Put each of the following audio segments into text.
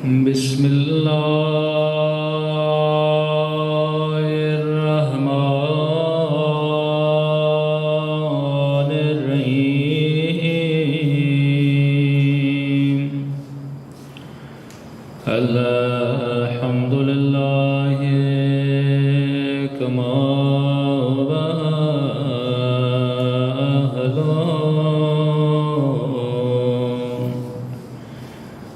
بسم اللہ الرحمن الرحیم الحمد للہ کما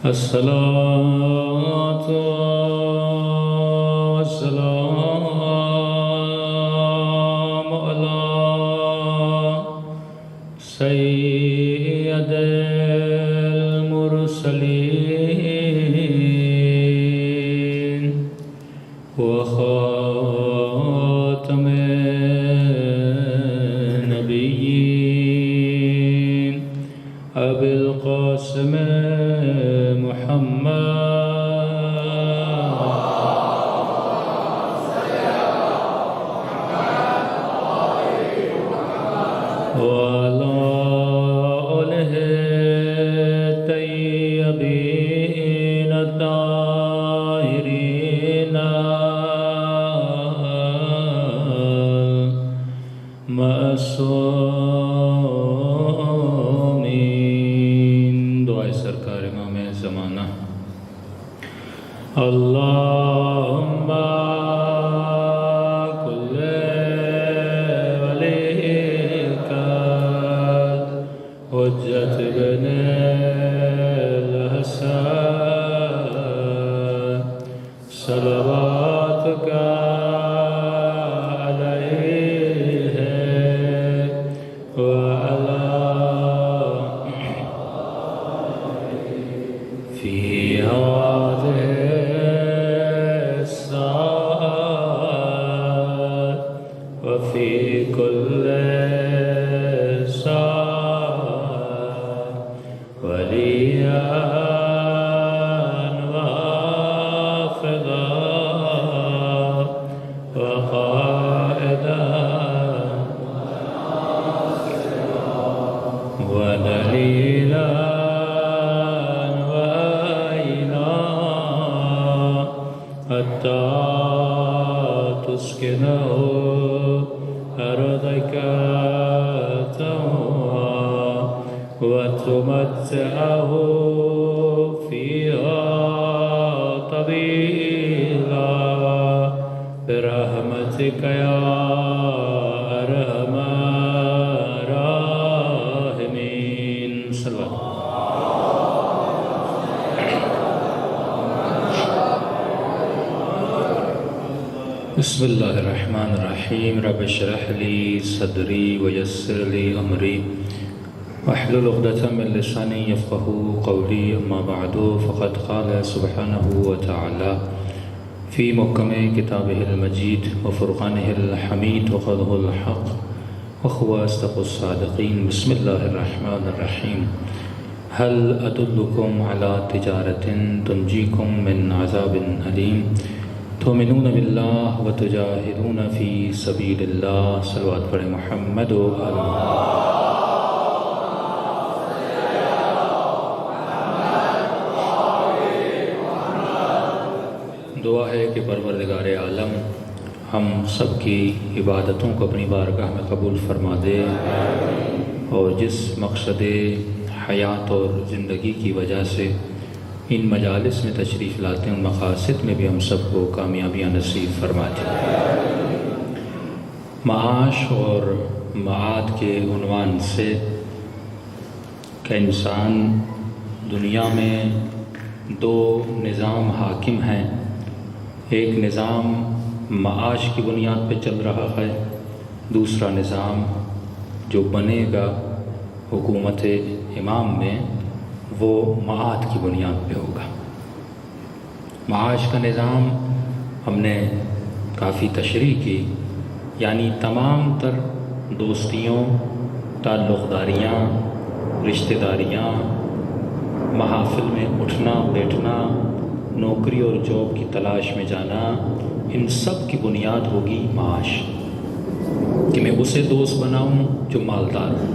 الصلاة والسلام على سيد المرسلين وخاتم النبيين أبي القاسم اللهم كل وليك حجة بن الحسن صلواتك عليه وعلى في هذه وفي كل ساعة وليا وحافظا وقائدا ودليلا وعينا حتى تسكنه أرضك وتمتعه فيها طويلا برحمتك يا أرحم الراحمين. صلى الله. بسم اللہ الرحمن الرحیم. رب اشرح لی صدری ویسر لی امری واحلل عقدۃ من لسانی یفقهوا قولی. اما بعد فقد قال سبحانہ وتعالی فی محکم کتابہ المجید وفرقانہ الحمید وقولہ الحق وهو اصدق الصادقین. بسم اللہ الرحمن الرحیم. هل ادلکم علی تجارۃ تنجیکم من عذاب علیم تؤمنون باللہ وتجاہدون فی سبیل اللہ. صلوات پڑھیں محمد و دعا ہے کہ پروردگار عالم ہم سب کی عبادتوں کو اپنی بارگاہ میں قبول فرما دے اور جس مقصد حیات اور زندگی کی وجہ سے ان مجالس میں تشریف لاتے ہیں ان مقاصد میں بھی ہم سب کو کامیابیاں نصیب فرما دے. معاش اور معاد کے عنوان سے کہ انسان دنیا میں دو نظام حاکم ہیں. ایک نظام معاش کی بنیاد پہ چل رہا ہے، دوسرا نظام جو بنے گا حکومت امام میں وہ معاد کی بنیاد پہ ہوگا. معاش کا نظام ہم نے کافی تشریح کی، یعنی تمام تر دوستیوں، تعلق داریاں، رشتہ داریاں، محافل میں اٹھنا بیٹھنا، نوکری اور جاب کی تلاش میں جانا، ان سب کی بنیاد ہوگی معاش. کہ میں اسے دوست بناؤں جو مالدار ہو،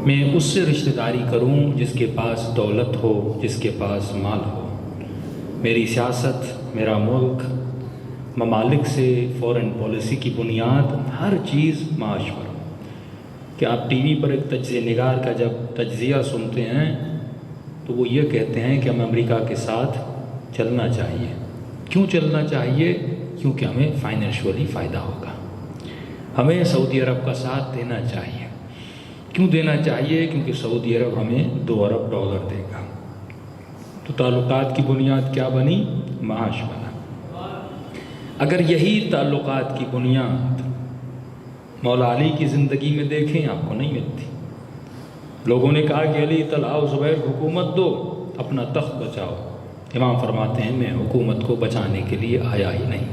میں اس سے رشتہ داری کروں جس کے پاس دولت ہو، جس کے پاس مال ہو. میری سیاست، میرا ملک، ممالک سے فورن پالیسی کی بنیاد ہر چیز معاش پر۔ کہ آپ ٹی وی پر ایک تجزیہ نگار کا جب تجزیہ سنتے ہیں تو وہ یہ کہتے ہیں کہ ہمیں امریکہ کے ساتھ چلنا چاہیے۔ کیوں چلنا چاہیے؟ کیونکہ ہمیں فائنینشلی فائدہ ہوگا۔ ہمیں سعودی عرب کا ساتھ دینا چاہیے۔ کیوں دینا چاہیے؟ کیونکہ سعودی عرب ہمیں $2 ارب دے گا۔ تو تعلقات کی بنیاد کیا بنی؟ معاش بنا۔ اگر یہی تعلقات کی بنیاد مولا علی کی زندگی میں دیکھیں آپ کو نہیں ملتی۔ لوگوں نے کہا کہ علی طلحہ زبیر حکومت دو، اپنا تخت بچاؤ۔ امام فرماتے ہیں میں حکومت کو بچانے کے لیے آیا ہی نہیں،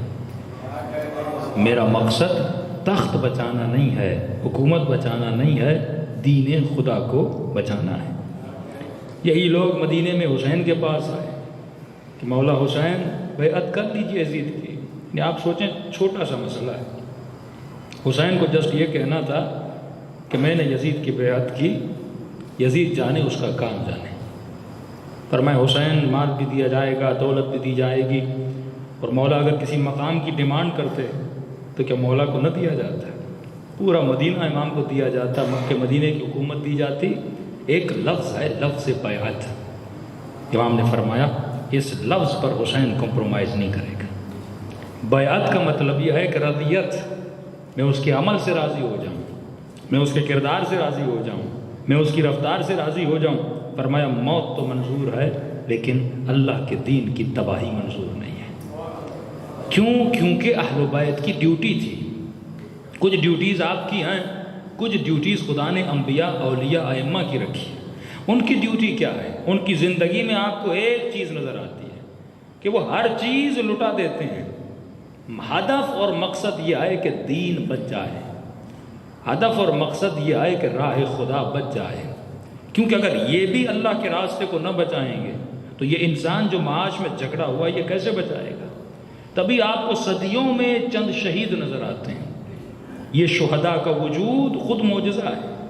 میرا مقصد تخت بچانا نہیں ہے، حکومت بچانا نہیں ہے، دین خدا کو بچانا ہے۔ یہی لوگ مدینے میں حسین کے پاس آئے کہ مولا حسین بیعت کر لیجیے یزید کی۔ آپ سوچیں چھوٹا سا مسئلہ ہے، حسین کو جسٹ یہ کہنا تھا کہ میں نے یزید کی بیعت کی، یزید جانے اس کا کام جانے۔ فرمایا حسین مال بھی دیا جائے گا، دولت بھی دی جائے گی، اور مولا اگر کسی مقام کی ڈیمانڈ کرتے تو کیا مولا کو نہ دیا جاتا؟ پورا مدینہ امام کو دیا جاتا، مکہ مدینے کی حکومت دی جاتی۔ ایک لفظ ہے، لفظ بیعت۔ امام نے فرمایا اس لفظ پر حسین کمپرومائز نہیں کرے گا۔ بیعت کا مطلب یہ ہے کہ رضیت، میں اس کے عمل سے راضی ہو جاؤں، میں اس کے کردار سے راضی ہو جاؤں، میں اس کی رفتار سے راضی ہو جاؤں۔ فرمایا موت تو منظور ہے لیکن اللہ کے دین کی تباہی منظور نہیں ہے۔ کیوں؟ کیونکہ اہل بیت کی ڈیوٹی تھی۔ کچھ ڈیوٹیز آپ کی ہیں، کچھ ڈیوٹیز خدا نے انبیاء، اولیاء، ائمہ کی رکھی ہے۔ ان کی ڈیوٹی کیا ہے؟ ان کی زندگی میں آپ کو ایک چیز نظر آتی ہے کہ وہ ہر چیز لٹا دیتے ہیں۔ ہدف اور مقصد یہ ہے کہ دین بچ جائے، ہدف اور مقصد یہ ہے کہ راہ خدا بچ جائے۔ کیونکہ اگر یہ بھی اللہ کے راستے کو نہ بچائیں گے تو یہ انسان جو معاش میں جھگڑا ہوا یہ کیسے بچائے گا؟ تبھی آپ کو صدیوں میں چند شہید نظر آتے ہیں۔ یہ شہداء کا وجود خود معجزہ ہے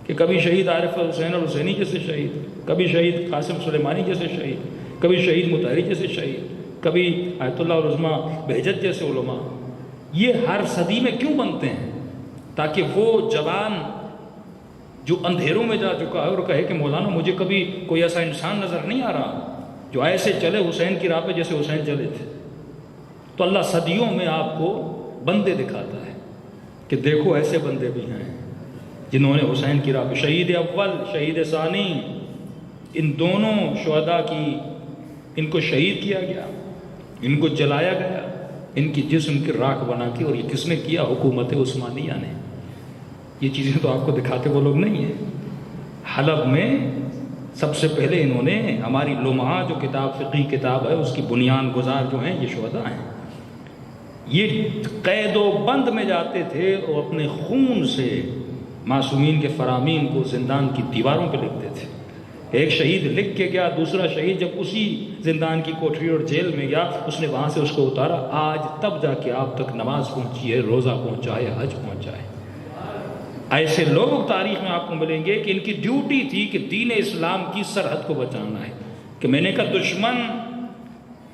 کہ کبھی شہید عارف حسین الحسینی جیسے شہید، کبھی شہید قاسم سلیمانی جیسے شہید، کبھی شہید مطہری جیسے شہید، کبھی آیت اللہ العظمہ بہجت جیسے علماء۔ یہ ہر صدی میں کیوں بنتے ہیں؟ تاکہ وہ جوان جو اندھیروں میں جا چکا ہے اور کہے کہ مولانا مجھے کبھی کوئی ایسا انسان نظر نہیں آ رہا جو ایسے چلے حسین کی راہ پہ جیسے حسین چلے تھے۔ تو اللہ صدیوں میں آپ کو بندے دکھاتا ہے کہ دیکھو ایسے بندے بھی ہیں جنہوں نے حسین کی راہ پہ، شہید اول، شہید ثانی، ان دونوں شہداء کی، ان کو شہید کیا گیا، ان کو جلایا گیا، ان کی جسم کی راکھ بنا کے، اور یہ کس نے کیا؟ حکومت عثمانیہ نے۔ یہ چیزیں تو آپ کو دکھاتے وہ لوگ نہیں ہیں۔ حلب میں سب سے پہلے انہوں نے ہماری لمحہ جو کتاب، فقہی کتاب ہے، اس کی بنیاد گزار جو ہیں یہ شہداء ہیں۔ یہ قید و بند میں جاتے تھے اور اپنے خون سے معصومین کے فرامین کو زندان کی دیواروں پہ لکھتے تھے۔ ایک شہید لکھ کے گیا، دوسرا شہید جب اسی زندان کی کوٹری اور جیل میں گیا اس نے وہاں سے اس کو اتارا، آج تب جا کے آپ تک نماز پہنچی ہے، روزہ پہنچا ہے، حج پہنچا ہے۔ ایسے لوگ تاریخ میں آپ کو ملیں گے کہ ان کی ڈیوٹی تھی کہ دین اسلام کی سرحد کو بچانا ہے۔ کہ میں نے کہا دشمن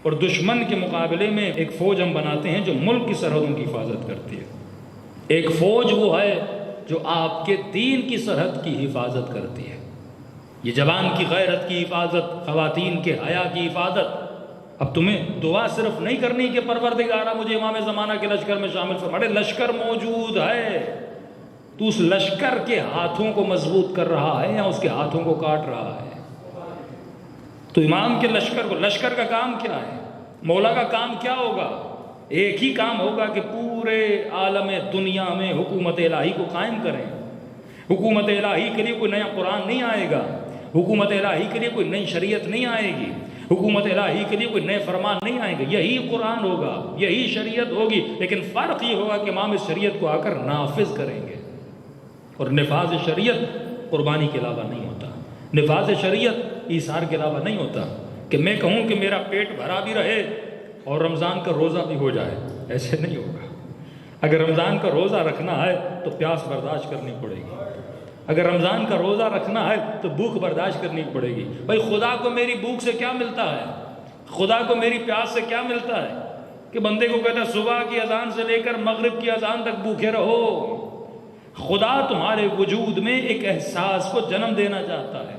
اور دشمن کے مقابلے میں ایک فوج ہم بناتے ہیں جو ملک کی سرحدوں کی حفاظت کرتی ہے۔ ایک فوج وہ ہے جو آپ کے دین کی سرحد کی حفاظت کرتی ہے۔ یہ جوان کی غیرت کی حفاظت، خواتین کے حیا کی حفاظت۔ اب تمہیں دعا صرف نہیں کرنی کہ پروردگارا مجھے امام زمانہ کے لشکر میں شامل فرما۔ ارے لشکر موجود ہے، تو اس لشکر کے ہاتھوں کو مضبوط کر رہا ہے یا اس کے ہاتھوں کو کاٹ رہا ہے؟ تو امام کے لشکر کا کام کیا ہے؟ مولا کا کام کیا ہوگا؟ ایک ہی کام ہوگا کہ پورے عالم دنیا میں حکومت الہی کو قائم کریں۔ حکومت الہی کے لیے کوئی نیا قرآن نہیں آئے گا، حکومت الہی کے لیے کوئی نئی شریعت نہیں آئے گی، حکومت الہی کے لیے کوئی نئے فرمان نہیں آئیں گے، یہی قرآن ہوگا، یہی شریعت ہوگی، لیکن فرق یہ ہوگا کہ امام اس شریعت کو آ کر نافذ کریں گے۔ اور نفاذ شریعت قربانی کے علاوہ نہیں ہوتا، نفاذ شریعت ایثار کے علاوہ نہیں ہوتا۔ کہ میں کہوں کہ میرا پیٹ بھرا بھی رہے اور رمضان کا روزہ بھی ہو جائے، ایسے نہیں ہوگا۔ اگر رمضان کا روزہ رکھنا ہے تو پیاس برداشت کرنی پڑے گی، اگر رمضان کا روزہ رکھنا ہے تو بھوک برداشت کرنی پڑے گی۔ بھائی خدا کو میری بھوک سے کیا ملتا ہے؟ خدا کو میری پیاس سے کیا ملتا ہے کہ بندے کو کہتا ہے صبح کی اذان سے لے کر مغرب کی اذان تک بھوکے رہو؟ خدا تمہارے وجود میں ایک احساس کو جنم دینا چاہتا ہے،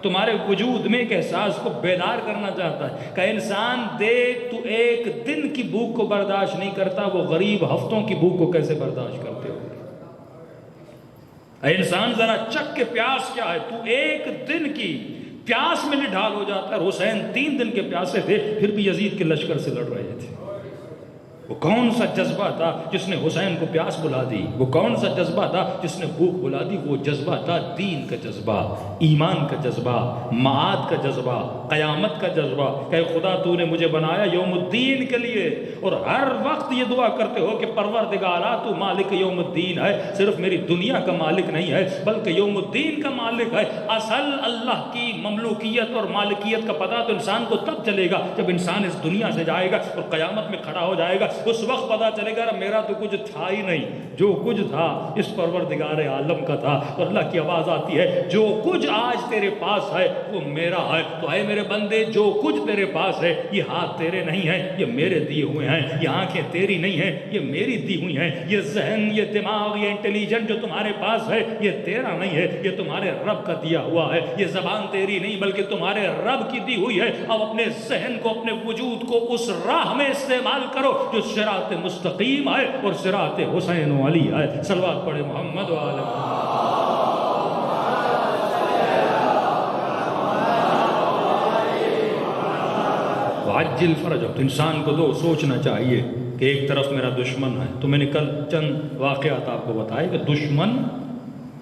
تمہارے وجود میں ایک احساس کو بیدار کرنا چاہتا ہے کہ انسان دیکھ تو ایک دن کی بھوک کو برداشت نہیں کرتا، وہ غریب ہفتوں کی بھوک کو کیسے برداشت کرتے ہو؟ اے انسان ذرا چکھ کے پیاس کیا ہے، تو ایک دن کی پیاس میں نڈھال ہو جاتا ہے۔ حسین 3 دن کے پیاسے تھے، پھر بھی یزید کے لشکر سے لڑ رہے تھے۔ وہ کون سا جذبہ تھا جس نے حسین کو پیاس بلا دی؟ وہ کون سا جذبہ تھا جس نے بھوک بلا دی؟ وہ جذبہ تھا دین کا جذبہ، ایمان کا جذبہ، معاد کا جذبہ، قیامت کا جذبہ کہ خدا تو نے مجھے بنایا یوم الدین کے لیے، اور ہر وقت یہ دعا کرتے ہو کہ پروردگارا تو مالک یوم الدین ہے، صرف میری دنیا کا مالک نہیں ہے بلکہ یوم الدین کا مالک ہے۔ اصل اللہ کی مملوکیت اور مالکیت کا پتہ تو انسان کو تب چلے گا جب انسان اس دنیا سے جائے گا اور قیامت میں کھڑا ہو جائے گا، اس وقت پتا چلے گا میرا تو کچھ تھا ہی نہیں، جو کچھ تھا اس پروردگار عالم کا تھا۔ اور اللہ کی آواز آتی ہے جو کچھ آج تیرے پاس ہے وہ میرا ہے۔ تو اے میرے بندے، جو کچھ تیرے پاس ہے یہ ہاتھ تیرے نہیں ہیں، یہ میرے دیے ہوئے ہیں، یہ آنکھیں تیری نہیں ہیں، یہ میری دی ہوئی ہیں، یہ ذہن، یہ دماغ، یہ انٹیلیجنٹ جو تمہارے پاس ہے یہ تیرا نہیں ہے، یہ تمہارے رب کا دیا ہوا ہے۔ یہ زبان تیری نہیں بلکہ تمہارے رب کی دی ہوئی ہے۔ اب اپنے ذہن کو، اپنے وجود کو اس راہ میں استعمال کرو جو صراط مستقیم ہے اور صراط حسین و علی ہے۔ صلوات پڑھے محمد و آل عجل فرج۔ تو انسان کو تو سوچنا چاہیے کہ ایک طرف میرا دشمن ہے۔ تو میں نے کل چند واقعات آپ کو بتائے کہ دشمن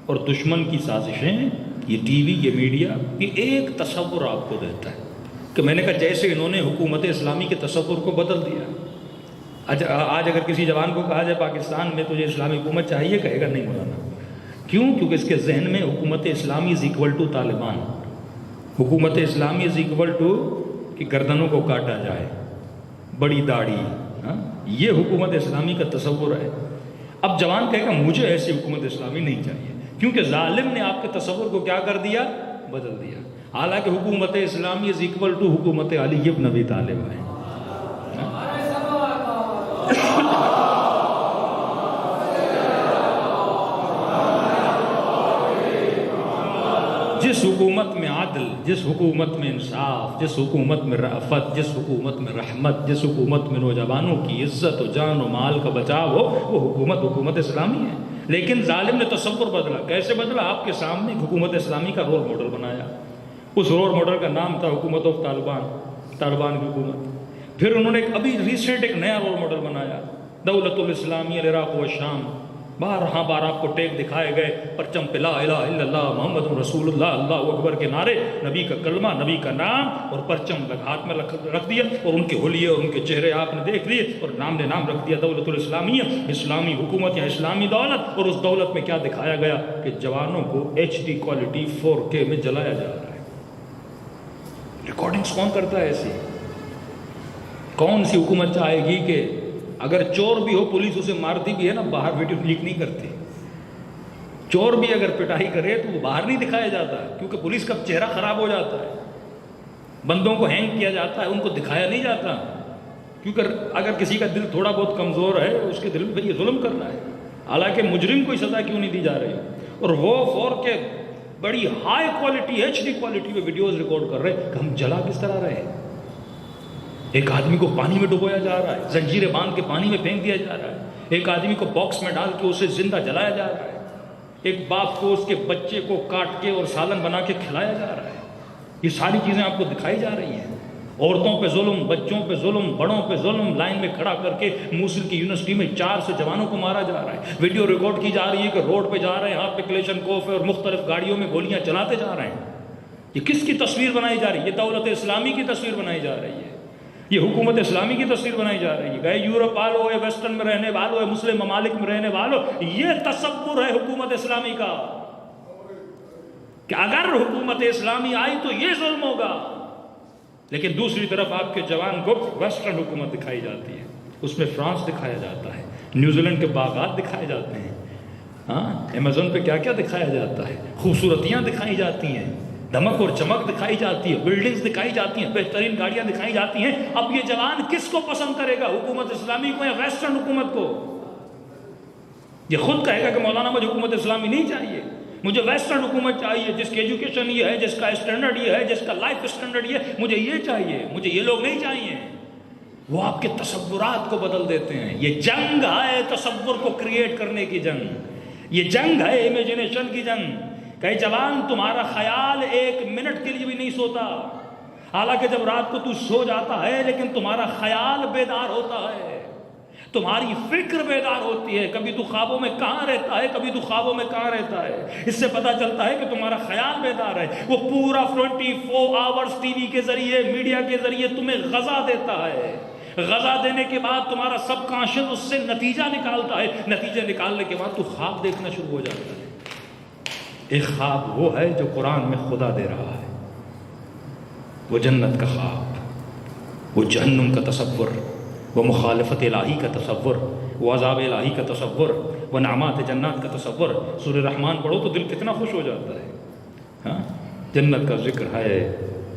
اور دشمن کی سازشیں، یہ ٹی وی، یہ میڈیا، یہ ایک تصور آپ کو دیتا ہے کہ میں نے کہا جیسے انہوں نے حکومت اسلامی کے تصور کو بدل دیا۔ آج اگر کسی جوان کو کہا جائے پاکستان میں تجھے اسلامی حکومت چاہیے، کہے گا نہیں مولانا۔ کیوں؟ کیونکہ اس کے ذہن میں حکومت اسلامی از اکول ٹو طالبان، حکومت اسلامی از اکول ٹو کہ گردنوں کو کاٹا جائے، بڑی داڑھی، یہ حکومت اسلامی کا تصور ہے۔ اب جوان کہے گا مجھے ایسی حکومت اسلامی نہیں چاہیے، کیونکہ ظالم نے آپ کے تصور کو کیا کر دیا؟ بدل دیا۔ حالانکہ حکومت اسلامی از اکول ٹو حکومت علی ابن ابی طالب ہے۔ جس حکومت میں عدل، جس حکومت میں انصاف، جس حکومت میں رأفت، جس حکومت میں رحمت، جس حکومت میں نوجوانوں کی عزت و جان و مال کا بچاؤ ہو، وہ حکومت اسلامی ہے۔ لیکن ظالم نے تصور بدلا۔ کیسے بدلا؟ آپ کے سامنے حکومت اسلامی کا رول ماڈل بنایا۔ اس رول ماڈل کا نام تھا حکومت آف طالبان، طالبان کی حکومت۔ پھر انہوں نے ابھی ریسنٹ ایک نیا رول ماڈل بنایا، دولت الاسلامی العراق و شام۔ بارہا بار آپ کو ٹیک دکھائے گئے، پرچم پہ لا الہ الا اللہ محمد رسول اللہ، اللہ اکبر کے نعرے، نبی کا کلمہ، نبی کا نام، اور پرچم ہاتھ میں رکھ دیا، اور ان کے حلیے اور ان کے چہرے آپ نے دیکھ لیے، اور نام نے نام رکھ دیا دولت الاسلامیہ، اسلامی حکومت یا اسلامی دولت۔ اور اس دولت میں کیا دکھایا گیا کہ جوانوں کو HD کوالٹی 4K میں جلایا جا رہا ہے۔ ریکارڈنگز کون کرتا ہے ایسی؟ کون سی حکومت چاہے گی کہ اگر چور بھی ہو پولیس اسے مارتی بھی ہے نا، باہر ویڈیو لیک نہیں کرتی؟ چور بھی اگر پٹائی کرے تو وہ باہر نہیں دکھایا جاتا، کیونکہ پولیس کا چہرہ خراب ہو جاتا ہے۔ بندوں کو ہینگ کیا جاتا ہے، ان کو دکھایا نہیں جاتا، کیونکہ اگر کسی کا دل تھوڑا بہت کمزور ہے اس کے دل میں یہ ظلم کرنا ہے۔ حالانکہ مجرم کو سزا کیوں نہیں دی جا رہی؟ اور وہ 4K بڑی ہائی کوالٹی HD کوالٹی میں ویڈیوز ریکارڈ کر رہے کہ ہم جلا کس طرح رہے۔ ایک آدمی کو پانی میں ڈبویا جا رہا ہے، زنجیریں باندھ کے پانی میں پھینک دیا جا رہا ہے، ایک آدمی کو باکس میں ڈال کے اسے زندہ جلایا جا رہا ہے، ایک باپ کو اس کے بچے کو کاٹ کے اور سالن بنا کے کھلایا جا رہا ہے۔ یہ ساری چیزیں آپ کو دکھائی جا رہی ہیں۔ عورتوں پہ ظلم، بچوں پہ ظلم، بڑوں پہ ظلم، لائن میں کھڑا کر کے موصل کی یونیورسٹی میں 4 سے جوانوں کو مارا جا رہا ہے۔ ویڈیو ریکارڈ کی جا رہی ہے کہ روڈ پہ جا رہے ہیں، ہاتھ پہ کلیشن کوف ہے اور مختلف گاڑیوں میں گولیاں چلاتے جا رہے ہیں۔ یہ کس کی تصویر بنائی جا رہی ہے؟ یہ دولت اسلامی کی تصویر بنائی جا رہی ہے، یہ حکومت اسلامی کی تصویر بنائی جا رہی ہے۔ یورپ والوں، ویسٹرن میں رہنے والوں، مسلم ممالک میں رہنے والوں، یہ تصور ہے حکومت اسلامی کا کہ اگر حکومت اسلامی آئی تو یہ ظلم ہوگا۔ لیکن دوسری طرف آپ کے جوان کو ویسٹرن حکومت دکھائی جاتی ہے، اس میں فرانس دکھایا جاتا ہے، نیوزی لینڈ کے باغات دکھائے جاتے ہیں، امیزون پہ کیا کیا دکھایا جاتا ہے، خوبصورتیاں دکھائی جاتی ہیں، دمک اور چمک دکھائی جاتی ہے، بلڈنگز دکھائی جاتی ہیں، بہترین گاڑیاں دکھائی جاتی ہیں. اب یہ جوان کس کو پسند کرے گا، حکومت اسلامی کو یا ویسٹرن حکومت کو؟ یہ خود کہے گا کہ مولانا مجھے حکومت اسلامی نہیں چاہیے، مجھے ویسٹرن حکومت چاہیے، جس کی ایجوکیشن یہ ہے، جس کا اسٹینڈرڈ یہ ہے، جس کا لائف اسٹینڈرڈ یہ ہے، مجھے یہ چاہیے، مجھے یہ لوگ نہیں چاہیے. وہ آپ کے تصورات کو بدل دیتے ہیں. یہ جنگ ہے تصور کو کریٹ کرنے کی جنگ، یہ جنگ ہے امیجنیشن کی جنگ. کہ جوان تمہارا خیال ایک منٹ کے لیے بھی نہیں سوتا، حالانکہ جب رات کو تو سو جاتا ہے لیکن تمہارا خیال بیدار ہوتا ہے، تمہاری فکر بیدار ہوتی ہے. کبھی تو خوابوں میں کہاں رہتا ہے، کبھی تو خوابوں میں کہاں رہتا ہے. اس سے پتہ چلتا ہے کہ تمہارا خیال بیدار ہے. وہ پورا 24 آورز ٹی وی کے ذریعے، میڈیا کے ذریعے تمہیں غذا دیتا ہے. غذا دینے کے بعد تمہارا سب کانشیس اس سے نتیجہ نکالتا ہے. نتیجہ نکالنے کے بعد تو خواب دیکھنا شروع ہو جاتا ہے. ایک خواب وہ ہے جو قرآن میں خدا دے رہا ہے، وہ جنت کا خواب، وہ جہنم کا تصور، وہ مخالفت الہی کا تصور، وہ عذاب الہی کا تصور، وہ نعمات جنات کا تصور. سورہ رحمان پڑھو تو دل کتنا خوش ہو جاتا ہے. ہاں، جنت کا ذکر ہے،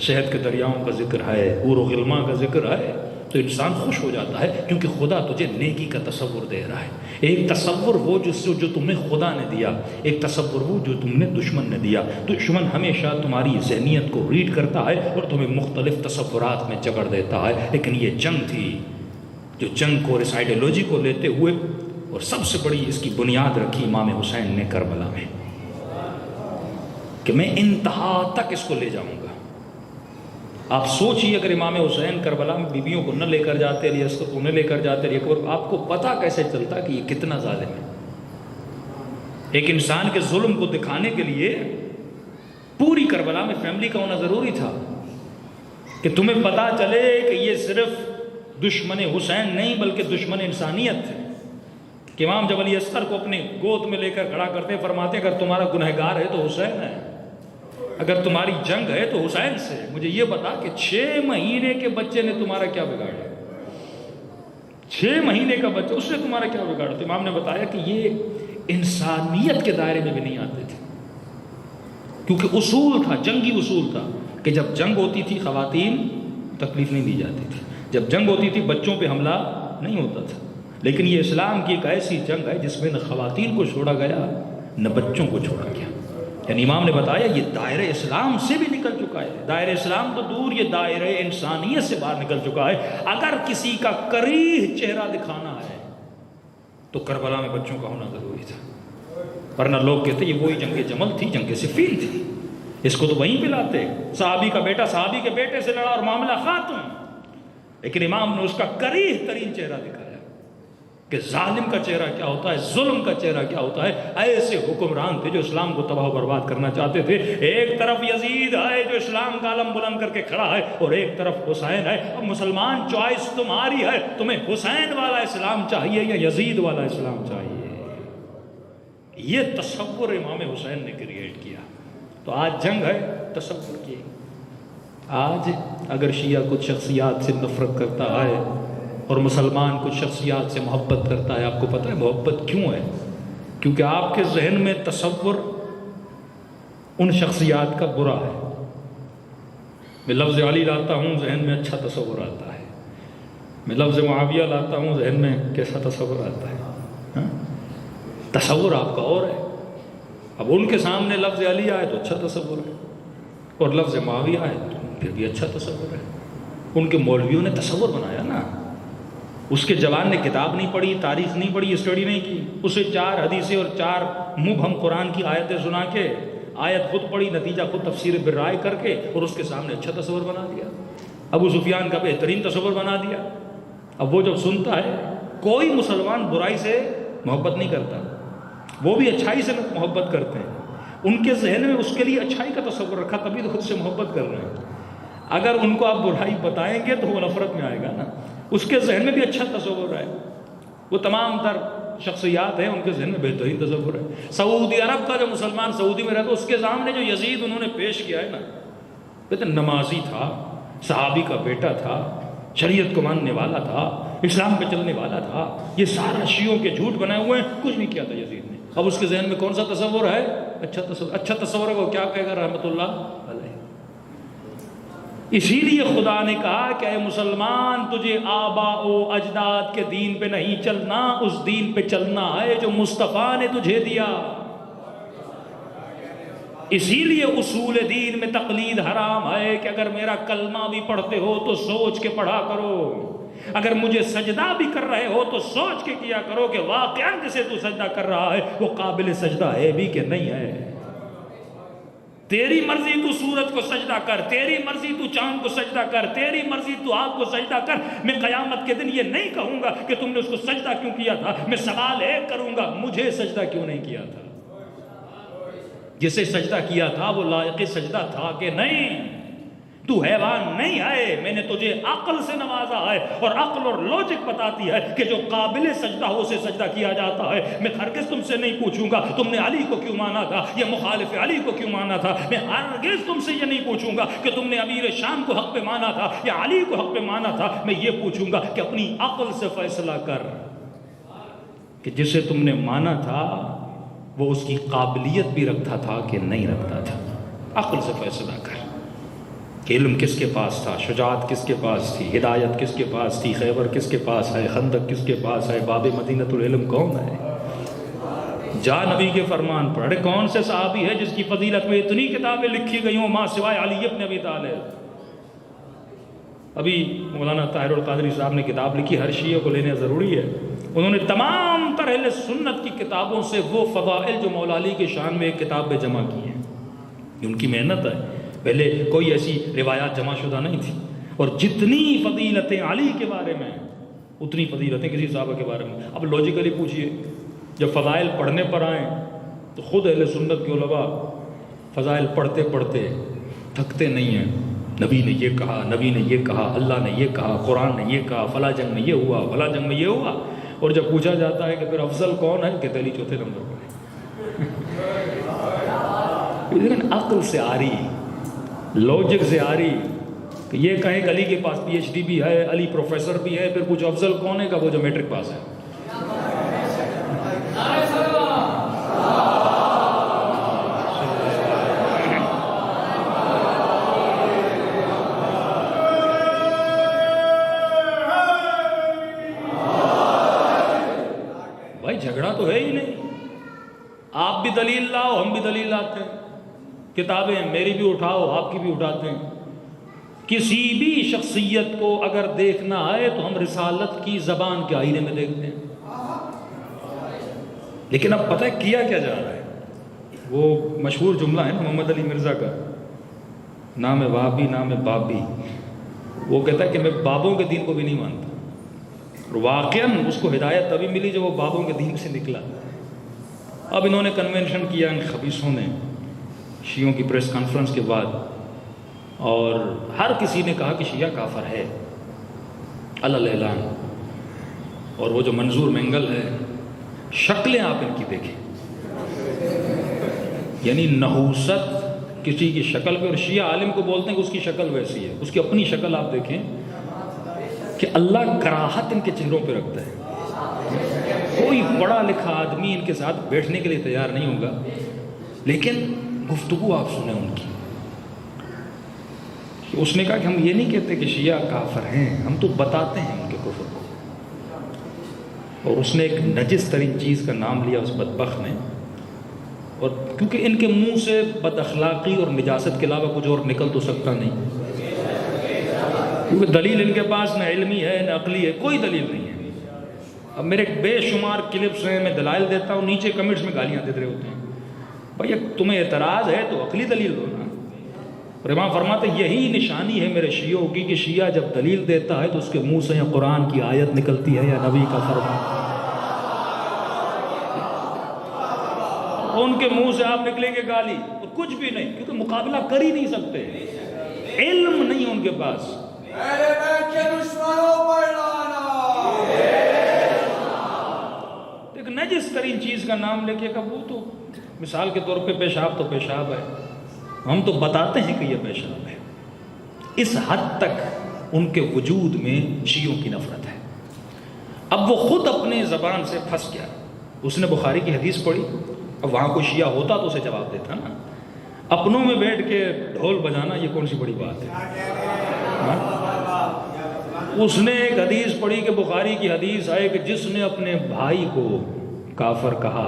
شہد کے دریاؤں کا ذکر ہے، حور و غلمان کا ذکر ہے، تو انسان خوش ہو جاتا ہے کیونکہ خدا تجھے نیکی کا تصور دے رہا ہے. ایک تصور وہ جو تمہیں خدا نے دیا، ایک تصور وہ جو تم نے دشمن نے دیا. دشمن ہمیشہ تمہاری ذہنیت کو ریڈ کرتا ہے اور تمہیں مختلف تصورات میں جکڑ دیتا ہے. لیکن یہ جنگ تھی جو جنگ کو اور اس آئیڈیالوجی کو لیتے ہوئے، اور سب سے بڑی اس کی بنیاد رکھی امام حسین نے کربلا میں، کہ میں انتہا تک اس کو لے جاؤں گا. آپ سوچئے اگر امام حسین کربلا میں بیویوں کو نہ لے کر جاتے، علی اصغر کو نہ لے کر جاتے، علی اکبر، آپ کو پتہ کیسے چلتا کہ یہ کتنا ظالم ہے. ایک انسان کے ظلم کو دکھانے کے لیے پوری کربلا میں فیملی کا ہونا ضروری تھا کہ تمہیں پتہ چلے کہ یہ صرف دشمن حسین نہیں بلکہ دشمن انسانیت تھے. کہ امام جب علی اصغر کو اپنے گود میں لے کر کھڑا کرتے فرماتے اگر تمہارا گنہگار ہے تو حسین ہے، اگر تمہاری جنگ ہے تو حسین سے. مجھے یہ بتا کہ 6 مہینے کے بچے نے تمہارا کیا بگاڑا؟ 6 مہینے کا بچہ، اس نے تمہارا کیا بگاڑا؟ تو امام نے بتایا کہ یہ انسانیت کے دائرے میں بھی نہیں آتے تھے، کیونکہ اصول تھا، جنگی اصول تھا کہ جب جنگ ہوتی تھی خواتین تکلیف نہیں دی جاتی تھی، جب جنگ ہوتی تھی بچوں پہ حملہ نہیں ہوتا تھا. لیکن یہ اسلام کی ایک ایسی جنگ ہے جس میں نہ خواتین کو چھوڑا گیا نہ بچوں کو چھوڑا گیا. یعنی امام نے بتایا یہ دائرہ اسلام سے بھی نکل چکا ہے. دائرہ اسلام تو دور، یہ دائرہ انسانیت سے باہر نکل چکا ہے. اگر کسی کا کریہ چہرہ دکھانا ہے تو کربلا میں بچوں کا ہونا ضروری تھا، ورنہ لوگ کہتے یہ وہی جنگ جمل تھی، جنگ صفین تھی، اس کو تو وہیں پہ لاتے. صحابی کا بیٹا صحابی کے بیٹے سے لڑا اور معاملہ ختم. لیکن امام نے اس کا کریہ ترین چہرہ دکھایا کہ ظالم کا چہرہ کیا ہوتا ہے، ظلم کا چہرہ کیا ہوتا ہے. ایسے حکمران تھے جو اسلام کو تباہ و برباد کرنا چاہتے تھے. ایک طرف یزید ہے جو اسلام کا علم بلند کر کے کھڑا ہے، اور ایک طرف حسین ہے. اب مسلمان چوائس تمہاری ہے، تمہیں حسین والا اسلام چاہیے یا یزید والا اسلام چاہیے. یہ تصور امام حسین نے کریٹ کیا. تو آج جنگ ہے تصور کی. آج اگر شیعہ کچھ شخصیات سے نفرت کرتا ہے اور مسلمان کچھ شخصیات سے محبت کرتا ہے، آپ کو پتہ ہے محبت کیوں ہے؟ کیونکہ آپ کے ذہن میں تصور ان شخصیات کا برا ہے. میں لفظ علی لاتا ہوں ذہن میں اچھا تصور آتا ہے، میں لفظ معاویہ لاتا ہوں ذہن میں کیسا تصور آتا ہے. تصور آپ کا اور ہے. اب ان کے سامنے لفظ علی آئے تو اچھا تصور ہے، اور لفظ معاویہ آئے تو پھر بھی اچھا تصور ہے. ان کے مولویوں نے تصور بنایا نا. اس کے جوان نے کتاب نہیں پڑھی، تاریخ نہیں پڑھی، اسٹڈی نہیں کی. اسے 4 حدیثیں اور 4 مبہم قرآن کی آیتیں سنا کے آیت خود پڑھی، نتیجہ خود تفسیر بالرائے کر کے، اور اس کے سامنے اچھا تصور بنا دیا. ابو سفیان کا بہترین تصور بنا دیا. اب وہ جب سنتا ہے، کوئی مسلمان برائی سے محبت نہیں کرتا، وہ بھی اچھائی سے محبت کرتے ہیں. ان کے ذہن میں اس کے لیے اچھائی کا تصور رکھا، تبھی تو خود سے محبت کر رہے ہیں. اگر ان کو آپ برائی بتائیں گے تو وہ نفرت میں آئے گا نا. اس کے ذہن میں بھی اچھا تصور ہے. وہ تمام تر شخصیات ہیں، ان کے ذہن میں بہترین تصور ہے. سعودی عرب کا جو مسلمان سعودی میں رہتا، اس کے سامنے جو یزید انہوں نے پیش کیا ہے نا، کہتے نمازی تھا، صحابی کا بیٹا تھا، شریعت کو ماننے والا تھا، اسلام پہ چلنے والا تھا، یہ سارا شیعوں کے جھوٹ بنائے ہوئے ہیں، کچھ نہیں کیا تھا یزید نے. اب اس کے ذہن میں کون سا تصور ہے؟ اچھا تصور ہے. وہ کیا کہے گا رحمت اللہ علیہ. اسی لیے خدا نے کہا کہ اے مسلمان، تجھے آبا و اجداد کے دین پہ نہیں چلنا، اس دین پہ چلنا ہے جو مصطفیٰ نے تجھے دیا۔ اسی لیے اصول دین میں تقلید حرام ہے کہ اگر میرا کلمہ بھی پڑھتے ہو تو سوچ کے پڑھا کرو، اگر مجھے سجدہ بھی کر رہے ہو تو سوچ کے کیا کرو کہ واقعاً جسے تو سجدہ کر رہا ہے وہ قابل سجدہ ہے بھی کہ نہیں ہے۔ تیری مرضی تو سورج کو سجدہ کر، تیری مرضی تو چاند کو سجدہ کر، تیری مرضی تو آگ کو سجدہ کر، میں قیامت کے دن یہ نہیں کہوں گا کہ تم نے اس کو سجدہ کیوں کیا تھا، میں سوال ایک کروں گا، مجھے سجدہ کیوں نہیں کیا تھا؟ جسے سجدہ کیا تھا وہ لائق سجدہ تھا کہ نہیں؟ تو حیوان نہیں ہے، میں نے تجھے عقل سے نوازا ہے، اور عقل اور لوجک بتاتی ہے کہ جو قابل سجدہ ہو اسے سجدہ کیا جاتا ہے۔ میں ہرگز تم سے نہیں پوچھوں گا تم نے علی کو کیوں مانا تھا یا مخالف علی کو کیوں مانا تھا، میں ہرگز تم سے یہ نہیں پوچھوں گا کہ تم نے امیر شام کو حق پہ مانا تھا یا علی کو حق پہ مانا تھا، میں یہ پوچھوں گا کہ اپنی عقل سے فیصلہ کر کہ جسے تم نے مانا تھا وہ اس کی قابلیت بھی رکھتا تھا کہ نہیں رکھتا تھا۔ عقل سے فیصلہ کر کہ علم کس کے پاس تھا، شجاعت کس کے پاس تھی، ہدایت کس کے پاس تھی، خیبر کس کے پاس ہے، خندق کس کے پاس ہے، باب مدینۃ العلم کون ہے؟ جا نبی کے فرمان پر۔ ارے کون سے صحابی ہے جس کی فضیلت میں اتنی کتابیں لکھی گئی ہوں ماں سوائے علی ابن ابی طالب؟ ابھی مولانا طاہر القادری صاحب نے کتاب لکھی، ہر شیعہ کو لینا ضروری ہے۔ انہوں نے تمام تر اہل سنت کی کتابوں سے وہ فضائل جو مولا علی کے شان میں ایک کتاب میں جمع کی ہیں، یہ ان کی محنت ہے۔ پہلے کوئی ایسی روایات جمع شدہ نہیں تھی، اور جتنی فضیلتیں علی کے بارے میں اتنی فضیلتیں کسی صحابہ کے بارے میں۔ اب لوجیکلی پوچھئے، جب فضائل پڑھنے پر آئیں تو خود اہل سنت کے علماء فضائل پڑھتے پڑھتے تھکتے نہیں ہیں۔ نبی نے یہ کہا، نبی نے یہ کہا، اللہ نے یہ کہا، قرآن نے یہ کہا، فلاں جنگ میں یہ ہوا، فلاں جنگ میں یہ ہوا، اور جب پوچھا جاتا ہے کہ پھر افضل کون ہے، کہتے علی چوتھے نمبر پر ہے۔ لیکن عقل سے آ رہی، لوجک سے آ رہی کہ یہ کہیں کہ علی کے پاس پی ایچ ڈی بھی ہے، علی پروفیسر بھی ہے، پھر پوچھو افضل کون ہے، کہ وہ جو میٹرک پاس ہے۔ بھائی جھگڑا تو ہے ہی نہیں، آپ بھی دلیل لاؤ، ہم بھی دلیل لاتے ہیں، کتابیں میری بھی اٹھاؤ، آپ کی بھی اٹھاتے ہیں۔ کسی بھی شخصیت کو اگر دیکھنا ہے تو ہم رسالت کی زبان کے آئینے میں دیکھتے ہیں۔ لیکن اب پتہ ہے کیا کیا جا رہا ہے؟ وہ مشہور جملہ ہے نا محمد علی مرزا کا، نام ہے وہابی نام ہے بابی۔ وہ کہتا ہے کہ میں بابوں کے دین کو بھی نہیں مانتا، اور واقعاً اس کو ہدایت تبھی ملی جب وہ بابوں کے دین سے نکلا۔ اب انہوں نے کنونشن کیا ان خبیثوں نے شیعوں کی پریس کانفرنس کے بعد، اور ہر کسی نے کہا کہ شیعہ کافر ہے علی اعلان۔ اور وہ جو منظور مینگل ہے، شکلیں آپ ان کی دیکھیں، یعنی نحوست کسی کی شکل پہ، اور شیعہ عالم کو بولتے ہیں کہ اس کی شکل ویسی ہے، اس کی اپنی شکل آپ دیکھیں کہ اللہ کراہت ان کے چہروں پہ رکھتا ہے۔ کوئی پڑھا لکھا آدمی ان کے ساتھ بیٹھنے کے لیے تیار نہیں ہوگا، لیکن گفتگو آپ سنیں ان کی۔ اس نے کہا کہ ہم یہ نہیں کہتے کہ شیعہ کافر ہیں، ہم تو بتاتے ہیں ان کے کفر کو۔ اور اس نے ایک نجس ترین چیز کا نام لیا اس بدبخت نے، اور کیونکہ ان کے منہ سے بد اخلاقی اور نجاست کے علاوہ کچھ اور نکل تو سکتا نہیں، کیونکہ دلیل ان کے پاس نہ علمی ہے نہ عقلی ہے، کوئی دلیل نہیں ہے۔ اب میرے بے شمار کلپس ہیں، میں دلائل دیتا ہوں، نیچے کمنٹس میں گالیاں دے رہے ہوتے ہیں۔ بھائی تمہیں اعتراض ہے تو عقلی دلیل دو نا۔ اور امام فرماتے یہی نشانی ہے میرے شیعوں کی کہ شیعہ جب دلیل دیتا ہے تو اس کے منہ سے یا قرآن کی آیت نکلتی ہے یا نبی کا فرمان۔ ان کے منہ سے آپ نکلیں گے گالی اور کچھ بھی نہیں، کیونکہ مقابلہ کر ہی نہیں سکتے، علم نہیں ان کے پاس۔ ایک نجس ترین چیز کا نام لے کے کہ وہ تو مثال کے طور پہ پیشاب تو پیشاب ہے، ہم تو بتاتے ہیں کہ یہ پیشاب ہے۔ اس حد تک ان کے وجود میں شیعوں کی نفرت ہے۔ اب وہ خود اپنے زبان سے پھنس گیا، اس نے بخاری کی حدیث پڑھی، اب وہاں کوئی شیعہ ہوتا تو اسے جواب دیتا نا۔ اپنوں میں بیٹھ کے ڈھول بجانا یہ کون سی بڑی بات ہے؟ اس نے ایک حدیث پڑھی کہ بخاری کی حدیث آئے کہ جس نے اپنے بھائی کو کافر کہا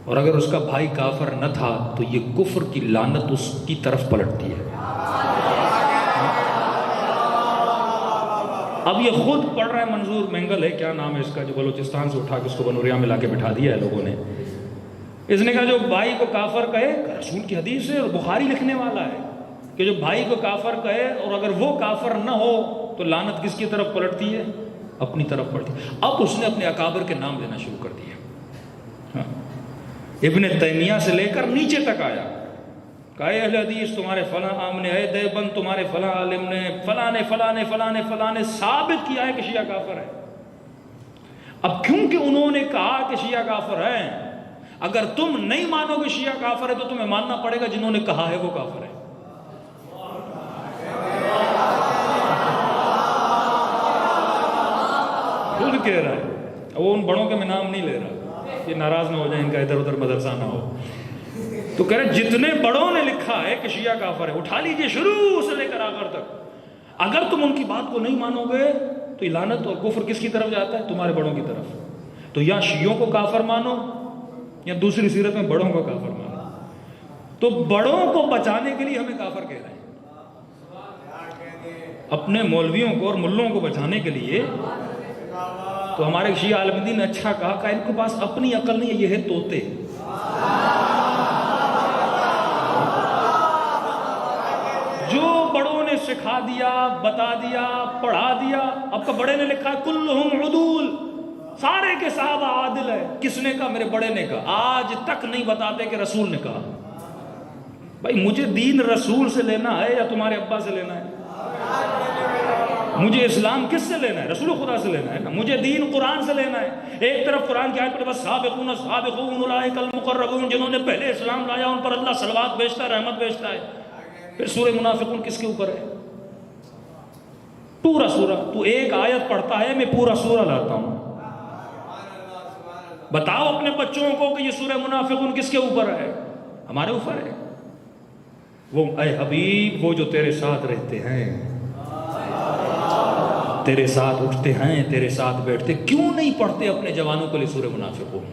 اور اگر اس کا بھائی کافر نہ تھا تو یہ کفر کی لعنت اس کی طرف پلٹتی ہے۔ اب یہ خود پڑھ رہا ہے منظور مینگل ہے، کیا نام ہے اس کا، جو بلوچستان سے اٹھا کے اس کو بنوریا میں لا کے بٹھا دیا ہے لوگوں نے۔ اس نے کہا جو بھائی کو کافر کہے، رسول کی حدیث ہے اور بخاری لکھنے والا ہے کہ جو بھائی کو کافر کہے اور اگر وہ کافر نہ ہو تو لعنت کس کی طرف پلٹتی ہے؟ اپنی طرف پلٹتی ہے۔ اب اس نے اپنے اکابر کے نام لینا شروع کر دیا، ابن تیمیہ سے لے کر نیچے تک آیا کہ اے اہل حدیث تمہارے فلاں عام نے، اے دیوبند تمہارے فلاں عالم نے، فلاں نے فلاں نے فلاں نے فلاں نے ثابت کیا ہے کہ شیعہ کافر ہے۔ اب کیونکہ انہوں نے کہا کہ شیعہ کافر ہے، اگر تم نہیں مانو گے شیعہ کافر ہے تو تمہیں ماننا پڑے گا جنہوں نے کہا ہے وہ کافر ہے۔ خود کہہ رہا ہے، وہ ان بڑوں کے میں نام نہیں لے رہا، یہ ناراض نہ ہو جائیں، ان کا ادھر ادھر مدرسہ نہ ہو، تو کہہ رہے جتنے بڑوں نے لکھا ہے کہ شیعہ کافر ہے اٹھا لیجئے شروع سے لے کر آخر تک۔ اگر تم ان کی بات کو نہیں مانو گے تو لعنت اور کفر کس کی طرف جاتا ہے؟ تمہارے بڑوں کی طرف۔ تو یا شیعوں کو کافر مانو یا دوسری سیرت میں بڑوں کو کافر مانو۔ تو بڑوں کو بچانے کے لیے ہمیں کافر کہہ رہے ہیں، اپنے مولویوں کو اور ملوں کو بچانے کے لیے۔ تو ہمارے شیعہ عالم دین نے اچھا کہا کہ ان کے پاس اپنی عقل نہیں ہے، یہ ہے طوطے۔ جو بڑوں نے سکھا دیا، بتا دیا، پڑھا دیا۔ اب تو بڑے نے لکھا ہے کلہم عدول، سارے کے صحابہ عادل ہے۔ کس نے کہا؟ میرے بڑے نے کہا۔ آج تک نہیں بتاتے کہ رسول نے کہا۔ بھائی مجھے دین رسول سے لینا ہے یا تمہارے ابا سے لینا ہے؟ مجھے اسلام کس سے لینا ہے؟ رسول خدا سے لینا ہے نا۔ مجھے دین قرآن سے لینا ہے۔ ایک طرف قرآن کی آیت پر بس سابقون السابقون اولئک المقربون، جنہوں نے پہلے اسلام لایا ان پر اللہ صلوات بھیجتا ہے، رحمت بھیجتا ہے۔ پھر سورہ منافقون کس کے اوپر ہے؟ پورا سورہ۔ تو ایک آیت پڑھتا ہے، میں پورا سورہ لاتا ہوں۔ بتاؤ اپنے بچوں کو کہ یہ سورہ منافقون کس کے اوپر ہے؟ ہمارے اوپر ہے۔ وہ اے حبیب، وہ جو تیرے ساتھ رہتے ہیں، تیرے ساتھ اٹھتے ہیں، تیرے ساتھ بیٹھتے، کیوں نہیں پڑھتے اپنے جوانوں کے لیے سورہ منافقون؟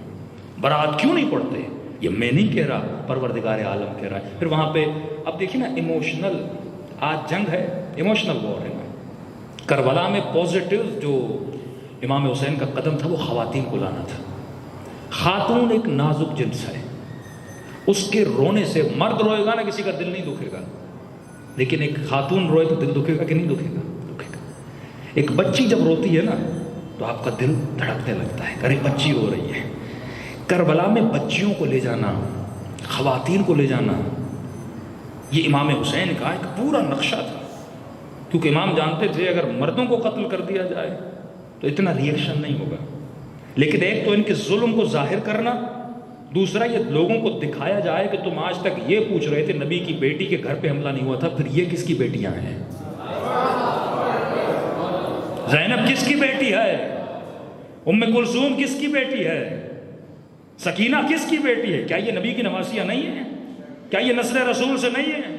برات کیوں نہیں پڑھتے؟ یہ میں نہیں کہہ رہا، پروردگار عالم کہہ رہا ہے۔ پھر وہاں پہ اب دیکھیں نا، ایموشنل، آج جنگ ہے، ایموشنل وار ہے نا۔ کربلا میں پوزیٹیو جو امام حسین کا قدم تھا وہ خواتین کو لانا تھا۔ خاتون ایک نازک جنس ہے، اس کے رونے سے مرد روئے گا نا کسی کا دل نہیں دکھے گا، لیکن ایک خاتون روئے تو دل دکھے گا کہ نہیں دکھے گا؟ دکھے گا۔ ایک بچی جب روتی ہے نا تو آپ کا دل دھڑکنے لگتا ہے، ارے بچی رو رہی ہے۔ کربلا میں بچیوں کو لے جانا، خواتین کو لے جانا، یہ امام حسین کا ایک پورا نقشہ تھا، کیونکہ امام جانتے تھے اگر مردوں کو قتل کر دیا جائے تو اتنا ریئیکشن نہیں ہوگا، لیکن ایک تو ان کے ظلم کو ظاہر کرنا، دوسرا یہ لوگوں کو دکھایا جائے کہ تم آج تک یہ پوچھ رہے تھے نبی کی بیٹی کے گھر پہ حملہ نہیں ہوا تھا، پھر یہ کس کی بیٹیاں ہیں؟ زینب کس کی بیٹی ہے؟ ام کلثوم کس کی بیٹی ہے؟ سکینہ کس کی بیٹی ہے؟ کیا یہ نبی کی نواسیاں نہیں ہیں؟ کیا یہ نسل رسول سے نہیں ہے؟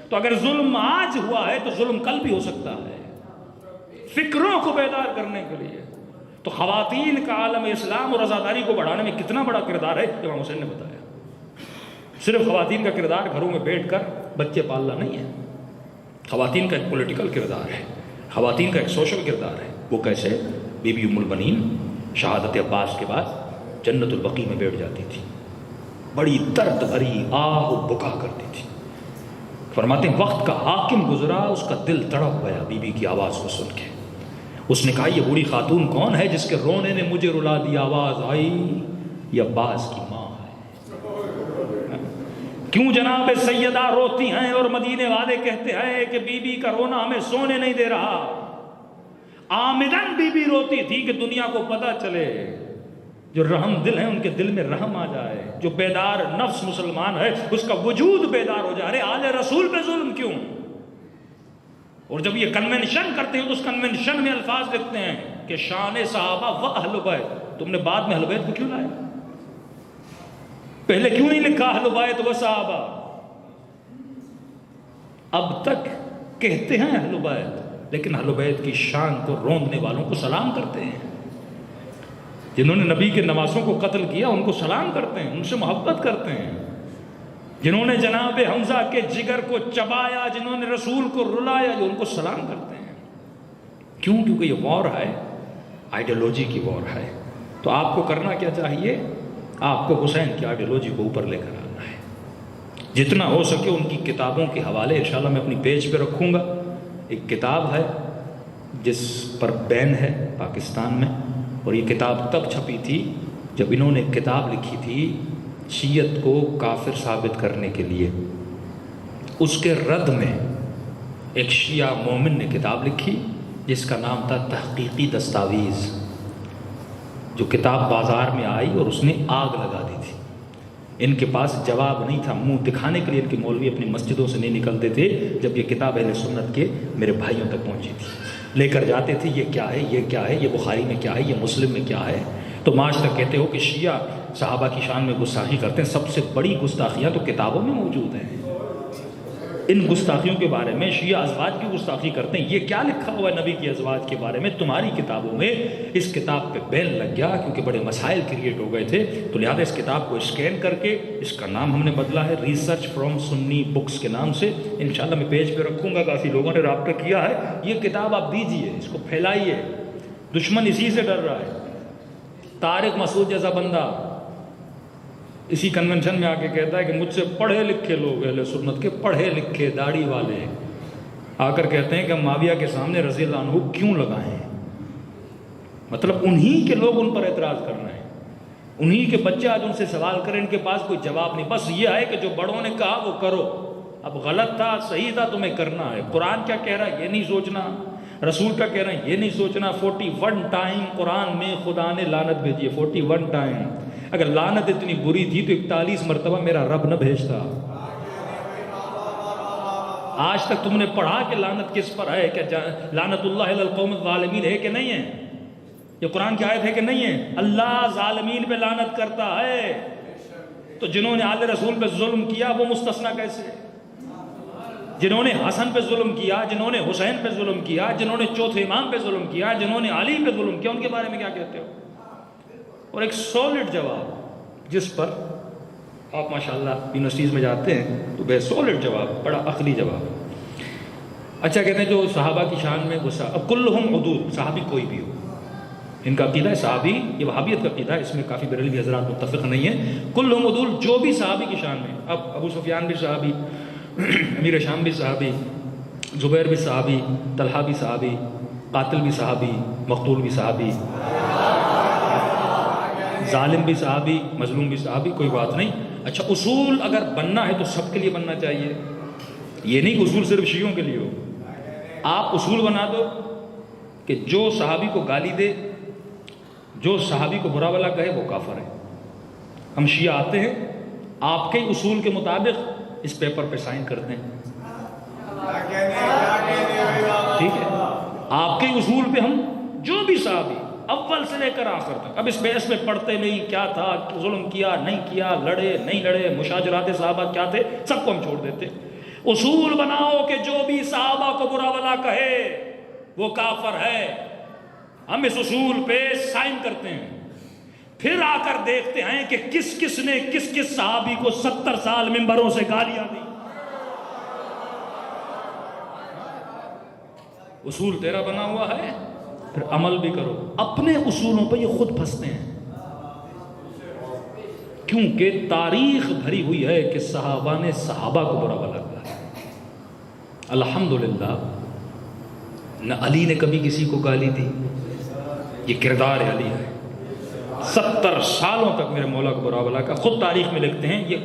تو اگر ظلم آج ہوا ہے تو ظلم کل بھی ہو سکتا ہے، فکروں کو بیدار کرنے کے لیے۔ تو خواتین کا عالم اسلام اور عزاداری کو بڑھانے میں کتنا بڑا کردار ہے امام حسین نے بتایا۔ صرف خواتین کا کردار گھروں میں بیٹھ کر بچے پالنا نہیں ہے، خواتین کا ایک پولیٹیکل کردار ہے، خواتین کا ایک سوشل کردار ہے۔ وہ کیسے؟ بی بی ام البنین شہادت عباس کے بعد جنت البقیع میں بیٹھ جاتی تھی، بڑی درد بھری آہ و بکا کرتی تھی۔ فرماتے ہیں وقت کا حاکم گزرا، اس کا دل تڑپ گیا بی بی کی آواز کو سن کے۔ اس نے کہا یہ بوڑھی خاتون کون ہے جس کے رونے نے مجھے رلا دیا؟ آواز آئی یہ عباس کی ماں ہے۔ کیوں جناب سیدہ روتی ہیں اور مدینے والے کہتے ہیں کہ بی بی کا رونا ہمیں سونے نہیں دے رہا؟ آمدن بی بی روتی تھی کہ دنیا کو پتہ چلے، جو رحم دل ہیں ان کے دل میں رحم آ جائے، جو بیدار نفس مسلمان ہے اس کا وجود بیدار ہو جائے۔ آل رسول پہ ظلم کیوں؟ اور جب یہ کنونشن کرتے ہیں تو اس کنونشن میں الفاظ لکھتے ہیں کہ شان صحابہ و اہل بیت۔ تم نے بعد میں اہل بیت کو کیوں لایا؟ پہلے کیوں نہیں لکھا اہل بیت و صحابہ؟ اب تک کہتے ہیں اہل بیت، لیکن اہل بیت کی شان کو روندنے والوں کو سلام کرتے ہیں، جنہوں نے نبی کے نواسوں کو قتل کیا ان کو سلام کرتے ہیں، ان سے محبت کرتے ہیں، جنہوں نے جناب حمزہ کے جگر کو چبایا، جنہوں نے رسول کو رلایا، جو ان کو سلام کرتے ہیں۔ کیوں؟ کیونکہ یہ وار ہے، آئیڈیالوجی کی وار ہے۔ تو آپ کو کرنا کیا چاہیے؟ آپ کو حسین کی آئیڈیالوجی کو اوپر لے کر آنا ہے۔ جتنا ہو سکے ان کی کتابوں کے حوالے انشاءاللہ میں اپنی پیج پہ رکھوں گا۔ ایک کتاب ہے جس پر بین ہے پاکستان میں، اور یہ کتاب تب چھپی تھی جب انہوں نے کتاب لکھی تھی شیعت کو کافر ثابت کرنے کے لیے۔ اس کے رد میں ایک شیعہ مومن نے کتاب لکھی جس کا نام تھا تحقیقی دستاویز، جو کتاب بازار میں آئی اور اس نے آگ لگا دی تھی۔ ان کے پاس جواب نہیں تھا، منہ دکھانے کے لیے ان کے مولوی اپنی مسجدوں سے نہیں نکلتے تھے جب یہ کتاب اہل سنت کے میرے بھائیوں تک پہنچی تھی۔ لے کر جاتے تھے یہ کیا ہے، یہ کیا ہے، یہ بخاری میں کیا ہے، یہ مسلم میں کیا ہے۔ تو معاش تک کہتے ہو کہ شیعہ صحابہ کی شان میں گستاخی کرتے ہیں، سب سے بڑی گستاخیاں تو کتابوں میں موجود ہیں۔ ان گستاخیوں کے بارے میں شیعہ ازواج کی گستاخی کرتے ہیں، یہ کیا لکھا ہوا ہے نبی کی ازواج کے بارے میں تمہاری کتابوں میں؟ اس کتاب پہ بین لگ گیا کیونکہ بڑے مسائل کریٹ ہو گئے تھے، تو لہذا اس کتاب کو اسکین کر کے اس کا نام ہم نے بدلا ہے ریسرچ فرام سنی بکس کے نام سے۔ انشاءاللہ میں پیج پہ رکھوں گا، کافی لوگوں نے رابطہ کیا ہے۔ یہ کتاب آپ دیجئے، اس کو پھیلائیے، دشمن اسی سے ڈر رہا ہے۔ طارق مسعود جیسا بندہ اسی کنونشن میں آ کے کہتا ہے کہ مجھ سے پڑھے لکھے لوگ اہل سنت کے پڑھے لکھے داڑھی والے آ کر کہتے ہیں کہ معاویہ کے سامنے رضی اللہ عنہ کیوں لگائیں؟ مطلب انہی کے لوگ ان پر اعتراض کر رہے ہیں، انہی کے بچے آج ان سے سوال کریں، ان کے پاس کوئی جواب نہیں، بس یہ ہے کہ جو بڑوں نے کہا وہ کرو، اب غلط تھا صحیح تھا تمہیں کرنا ہے۔ قرآن کیا کہہ رہا ہے یہ نہیں سوچنا، رسول کا کہہ رہے ہیں یہ نہیں سوچنا۔ 41 ٹائم قرآن میں خدا نے لعنت بھیجی ہے، 41 ٹائم۔ اگر لعنت اتنی بری تھی تو 41 مرتبہ میرا رب نہ بھیجتا۔ آج تک تم نے پڑھا کہ لعنت کس پر ہے؟ کہ لعنت اللہ علی القوم الظالمین ہے کہ نہیں ہے؟ یہ قرآن کی آیت ہے کہ نہیں ہے؟ اللہ ظالمین پہ لعنت کرتا ہے، تو جنہوں نے آل رسول پہ ظلم کیا وہ مستثنیٰ کیسے؟ جنہوں نے حسن پہ ظلم کیا، جنہوں نے حسین پہ ظلم کیا، جنہوں نے چوتھے امام پہ ظلم کیا، جنہوں نے علی پہ ظلم کیا، ان کے بارے میں کیا کہتے ہو؟ اور ایک سالڈ جواب جس پر آپ ماشاءاللہ یونیورسٹیز میں جاتے ہیں تو بے سالڈ جواب، بڑا عقلی جواب۔ اچھا کہتے ہیں جو صحابہ کی شان میں غصہ، اب کلہم عدول، صحابی کوئی بھی ہو، ان کا عقیدہ ہے صحابی، یہ وہابیت کا عقیدہ ہے، اس میں کافی بریلوی حضرات متفق نہیں ہیں، کلہم عدول، جو بھی صحابی کی شان میں، اب ابو سفیان بھی صحابی، امیر شام بھی صحابی، زبیر بھی صحابی، طلحہ بھی صحابی، قاتل بھی صحابی، مقتول بھی صحابی، ظالم بھی صحابی، مظلوم بھی صحابی، کوئی بات نہیں۔ اچھا اصول اگر بننا ہے تو سب کے لیے بننا چاہیے، یہ نہیں کہ اصول صرف شیعوں کے لیے ہو۔ آپ اصول بنا دو کہ جو صحابی کو گالی دے، جو صحابی کو برا بھلا کہے وہ کافر ہے۔ ہم شیعہ آتے ہیں آپ کے اصول کے مطابق اس پیپر پہ سائن کرتے ہیں، ٹھیک ہے؟ آپ کے اصول پہ ہم جو بھی صحابی اول سے لے کر آخر تک، اب اس بحث میں پڑھتے نہیں کیا تھا، ظلم کیا نہیں کیا، لڑے نہیں لڑے، مشاجرات صحابہ کیا تھے، سب کو ہم چھوڑ دیتے۔ اصول بناؤ کہ جو بھی صحابہ کو برا بھلا کہے وہ کافر ہے، ہم اس اصول پہ سائن کرتے ہیں، پھر آ کر دیکھتے ہیں کہ کس کس نے کس کس صحابی کو 70 سال ممبروں سے گالیاں دی۔ اصول تیرا بنا ہوا ہے، پھر عمل بھی کرو۔ اپنے اصولوں پہ یہ خود پھنستے ہیں، کیونکہ تاریخ بھری ہوئی ہے کہ صحابہ نے صحابہ کو برا بھلا کہا۔ الحمدللہ نہ علی نے کبھی کسی کو گالی دی، یہ کردار علی ہے۔ 70 سالوں تک میرے مولا کو برا بھلا کہا۔ خود تاریخ میں لکھتے ہیں، یہ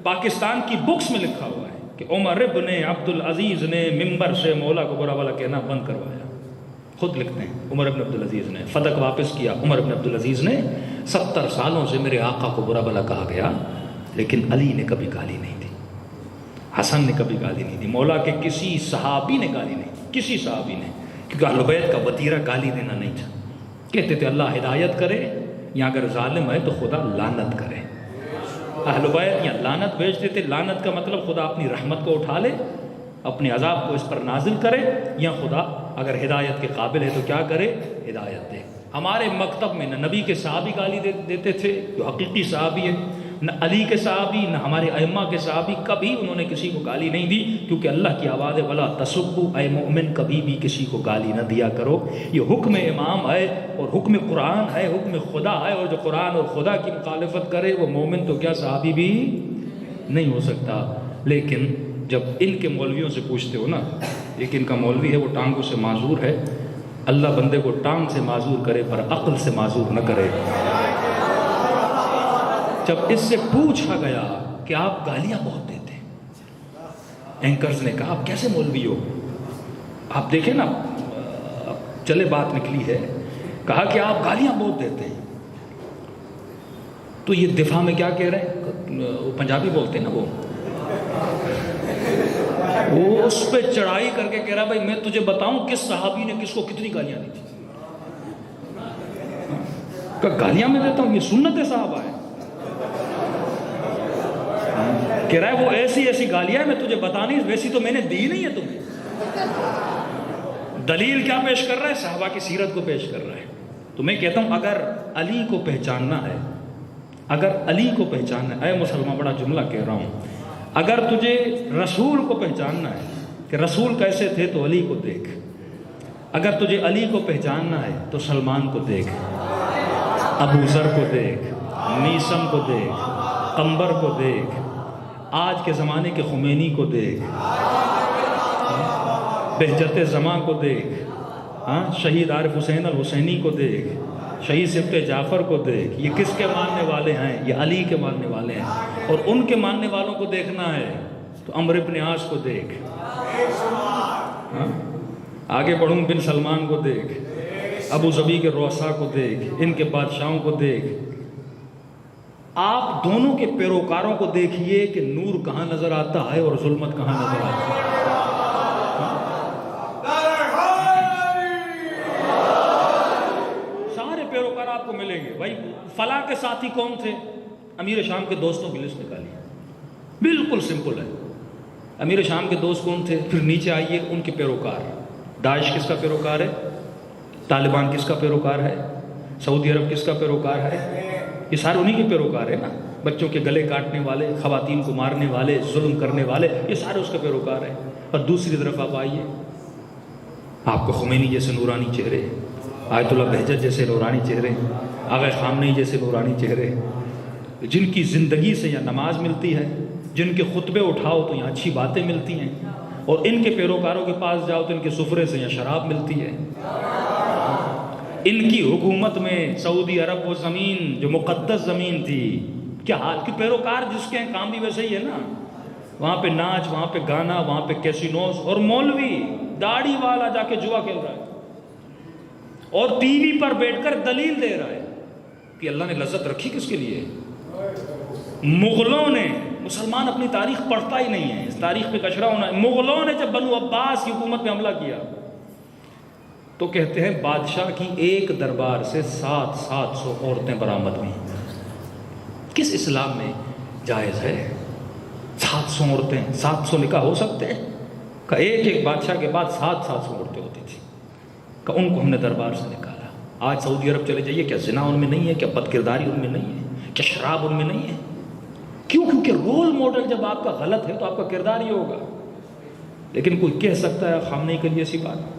پاکستان کی بکس میں لکھا ہوا ہے کہ عمر ابن عبدالعزیز نے ممبر سے مولا کو برا بھلا کہنا بند کروایا۔ خود لکھتے ہیں عمر ابن عبدالعزیز نے فتق واپس کیا، عمر ابن عبدالعزیز نے 70 سالوں سے میرے آقا کو برا بھلا کہا گیا، لیکن علی نے کبھی گالی نہیں دی، حسن نے کبھی گالی نہیں دی، مولا کے کسی صحابی نے گالی نہیں دی، کسی صحابی نے، کیونکہ اہل بیت کا وتیرہ گالی دینا نہیں تھا۔ کہتے تھے اللہ ہدایت کرے، یا اگر ظالم ہے تو خدا لعنت کرے۔ اہل بیت یا لعنت بھیجتے تھے، لعنت کا مطلب خدا اپنی رحمت کو اٹھا لے، اپنے عذاب کو اس پر نازل کرے، یا خدا اگر ہدایت کے قابل ہے تو کیا کرے؟ ہدایت دے۔ ہمارے مکتب میں نہ نبی کے صحابی گالی دیتے تھے جو حقیقی صحابی ہیں، نہ علی کے صحابی، نہ ہمارے ائمہ کے صحابی، کبھی انہوں نے کسی کو گالی نہیں دی، کیونکہ اللہ کی آواز ہے وَلَا تَسُبُّوا، اے مومن کبھی بھی کسی کو گالی نہ دیا کرو۔ یہ حکم امام ہے اور حکم قرآن ہے، حکم خدا ہے، اور جو قرآن اور خدا کی مخالفت کرے وہ مومن تو کیا صحابی بھی نہیں ہو سکتا۔ لیکن جب ان کے مولویوں سے پوچھتے ہو نا، ایک ان کا مولوی ہے وہ ٹانگوں سے معذور ہے، اللہ بندے کو ٹانگ سے معذور کرے پر عقل سے معذور نہ کرے۔ جب اس سے پوچھا گیا کہ آپ گالیاں بہت دیتے ہیں، اینکرز نے کہا آپ کیسے مولوی ہو؟ آپ دیکھیں نا، چلے بات نکلی ہے، کہا کہ آپ گالیاں بہت دیتے ہیں۔ تو یہ دفاع میں کیا کہہ رہے ہیں؟ وہ پنجابی بولتے ہیں نا، وہ اس پہ چڑھائی کر کے کہہ رہا بھائی میں تجھے بتاؤں کس صحابی نے کس کو کتنی گالیاں دی تھی۔ کہ گالیاں میں دیتا ہوں، یہ سنت صحابہ ہے۔ کہہ رہا ہے وہ ایسی ایسی گالیاں میں تجھے بتانی، ویسی تو میں نے دی نہیں ہے تمہیں۔ دلیل کیا پیش کر رہا ہے؟ صحابہ کی سیرت کو پیش کر رہا ہے۔ تو میں کہتا ہوں اگر علی کو پہچاننا ہے، اگر علی کو پہچاننا ہے، اے مسلمان بڑا جملہ کہہ رہا ہوں، اگر تجھے رسول کو پہچاننا ہے کہ رسول کیسے تھے تو علی کو دیکھ، اگر تجھے علی کو پہچاننا ہے تو سلمان کو دیکھ، ابو ذر کو دیکھ، میثم کو دیکھ، قنبر کو دیکھ، آج کے زمانے کے خمینی کو دیکھ، بہجت زماں کو دیکھ، شہید عارف حسین الحسینی کو دیکھ، شہید سبط جعفر کو دیکھ۔ یہ کس کے ماننے والے ہیں؟ یہ علی کے ماننے والے ہیں۔ اور ان کے ماننے والوں کو دیکھنا ہے تو عمرو بن عاص کو دیکھ، آگے بڑھوں بن سلمان کو دیکھ، ابو ظبی کے رؤساء کو دیکھ، ان کے بادشاہوں کو دیکھ۔ آپ دونوں کے پیروکاروں کو دیکھیے کہ نور کہاں نظر آتا ہے اور ظلمت کہاں نظر آتی ہے۔ سارے پیروکار آپ کو ملیں گے۔ بھائی فلاں کے ساتھی کون تھے؟ امیر شام کے دوستوں کی لسٹ نکالی، بالکل سمپل ہے۔ امیر شام کے دوست کون تھے؟ پھر نیچے آئیے ان کے پیروکار۔ داعش کس کا پیروکار ہے؟ طالبان کس کا پیروکار ہے؟ سعودی عرب کس کا پیروکار ہے؟ یہ سارے انہی کے پیروکار ہیں نا۔ بچوں کے گلے کاٹنے والے، خواتین کو مارنے والے، ظلم کرنے والے، یہ سارے اس کا پیروکار ہیں۔ اور دوسری طرف آپ آئیے، آپ کو خمینی جیسے نورانی چہرے، آیت اللہ بہجت جیسے نورانی چہرے، آغا خامنئی جیسے نورانی چہرے، جن کی زندگی سے یہاں نماز ملتی ہے، جن کے خطبے اٹھاؤ تو یہاں اچھی باتیں ملتی ہیں، اور ان کے پیروکاروں کے پاس جاؤ تو ان کے سفرے سے یہاں شراب ملتی ہے۔ ان کی حکومت میں سعودی عرب وہ زمین جو مقدس زمین تھی، کیا حال کی پیروکار جس کے ہیں کام بھی ویسے ہی ہے نا۔ وہاں پہ ناچ، وہاں پہ گانا، وہاں پہ کیسینوز، اور مولوی داڑھی والا جا کے جوا کھیل رہا ہے اور ٹی وی پر بیٹھ کر دلیل دے رہا ہے کہ اللہ نے لذت رکھی کس کے لیے؟ مغلوں نے، مسلمان اپنی تاریخ پڑھتا ہی نہیں ہے، اس تاریخ پہ کچرا ہونا ہے۔ مغلوں نے جب بنو عباس کی حکومت پہ حملہ کیا تو کہتے ہیں بادشاہ کی ایک دربار سے 700 عورتیں برآمد ہوئیں۔ کس اسلام میں جائز ہے 700 عورتیں؟ 700 نکاح ہو سکتے ہیں؟ کہ ایک بادشاہ کے بعد 700 عورتیں ہوتی تھی، کہ ان کو ہم نے دربار سے نکالا۔ آج سعودی عرب چلے جائیے، کیا زنا ان میں نہیں ہے؟ کیا بد کرداری ان میں نہیں ہے؟ کیا شراب ان میں نہیں ہے؟ کیوں؟ کیونکہ رول ماڈل جب آپ کا غلط ہے تو آپ کا کردار ہی ہوگا۔ لیکن کوئی کہہ سکتا ہے خامنئی کے لیے ایسی بات؟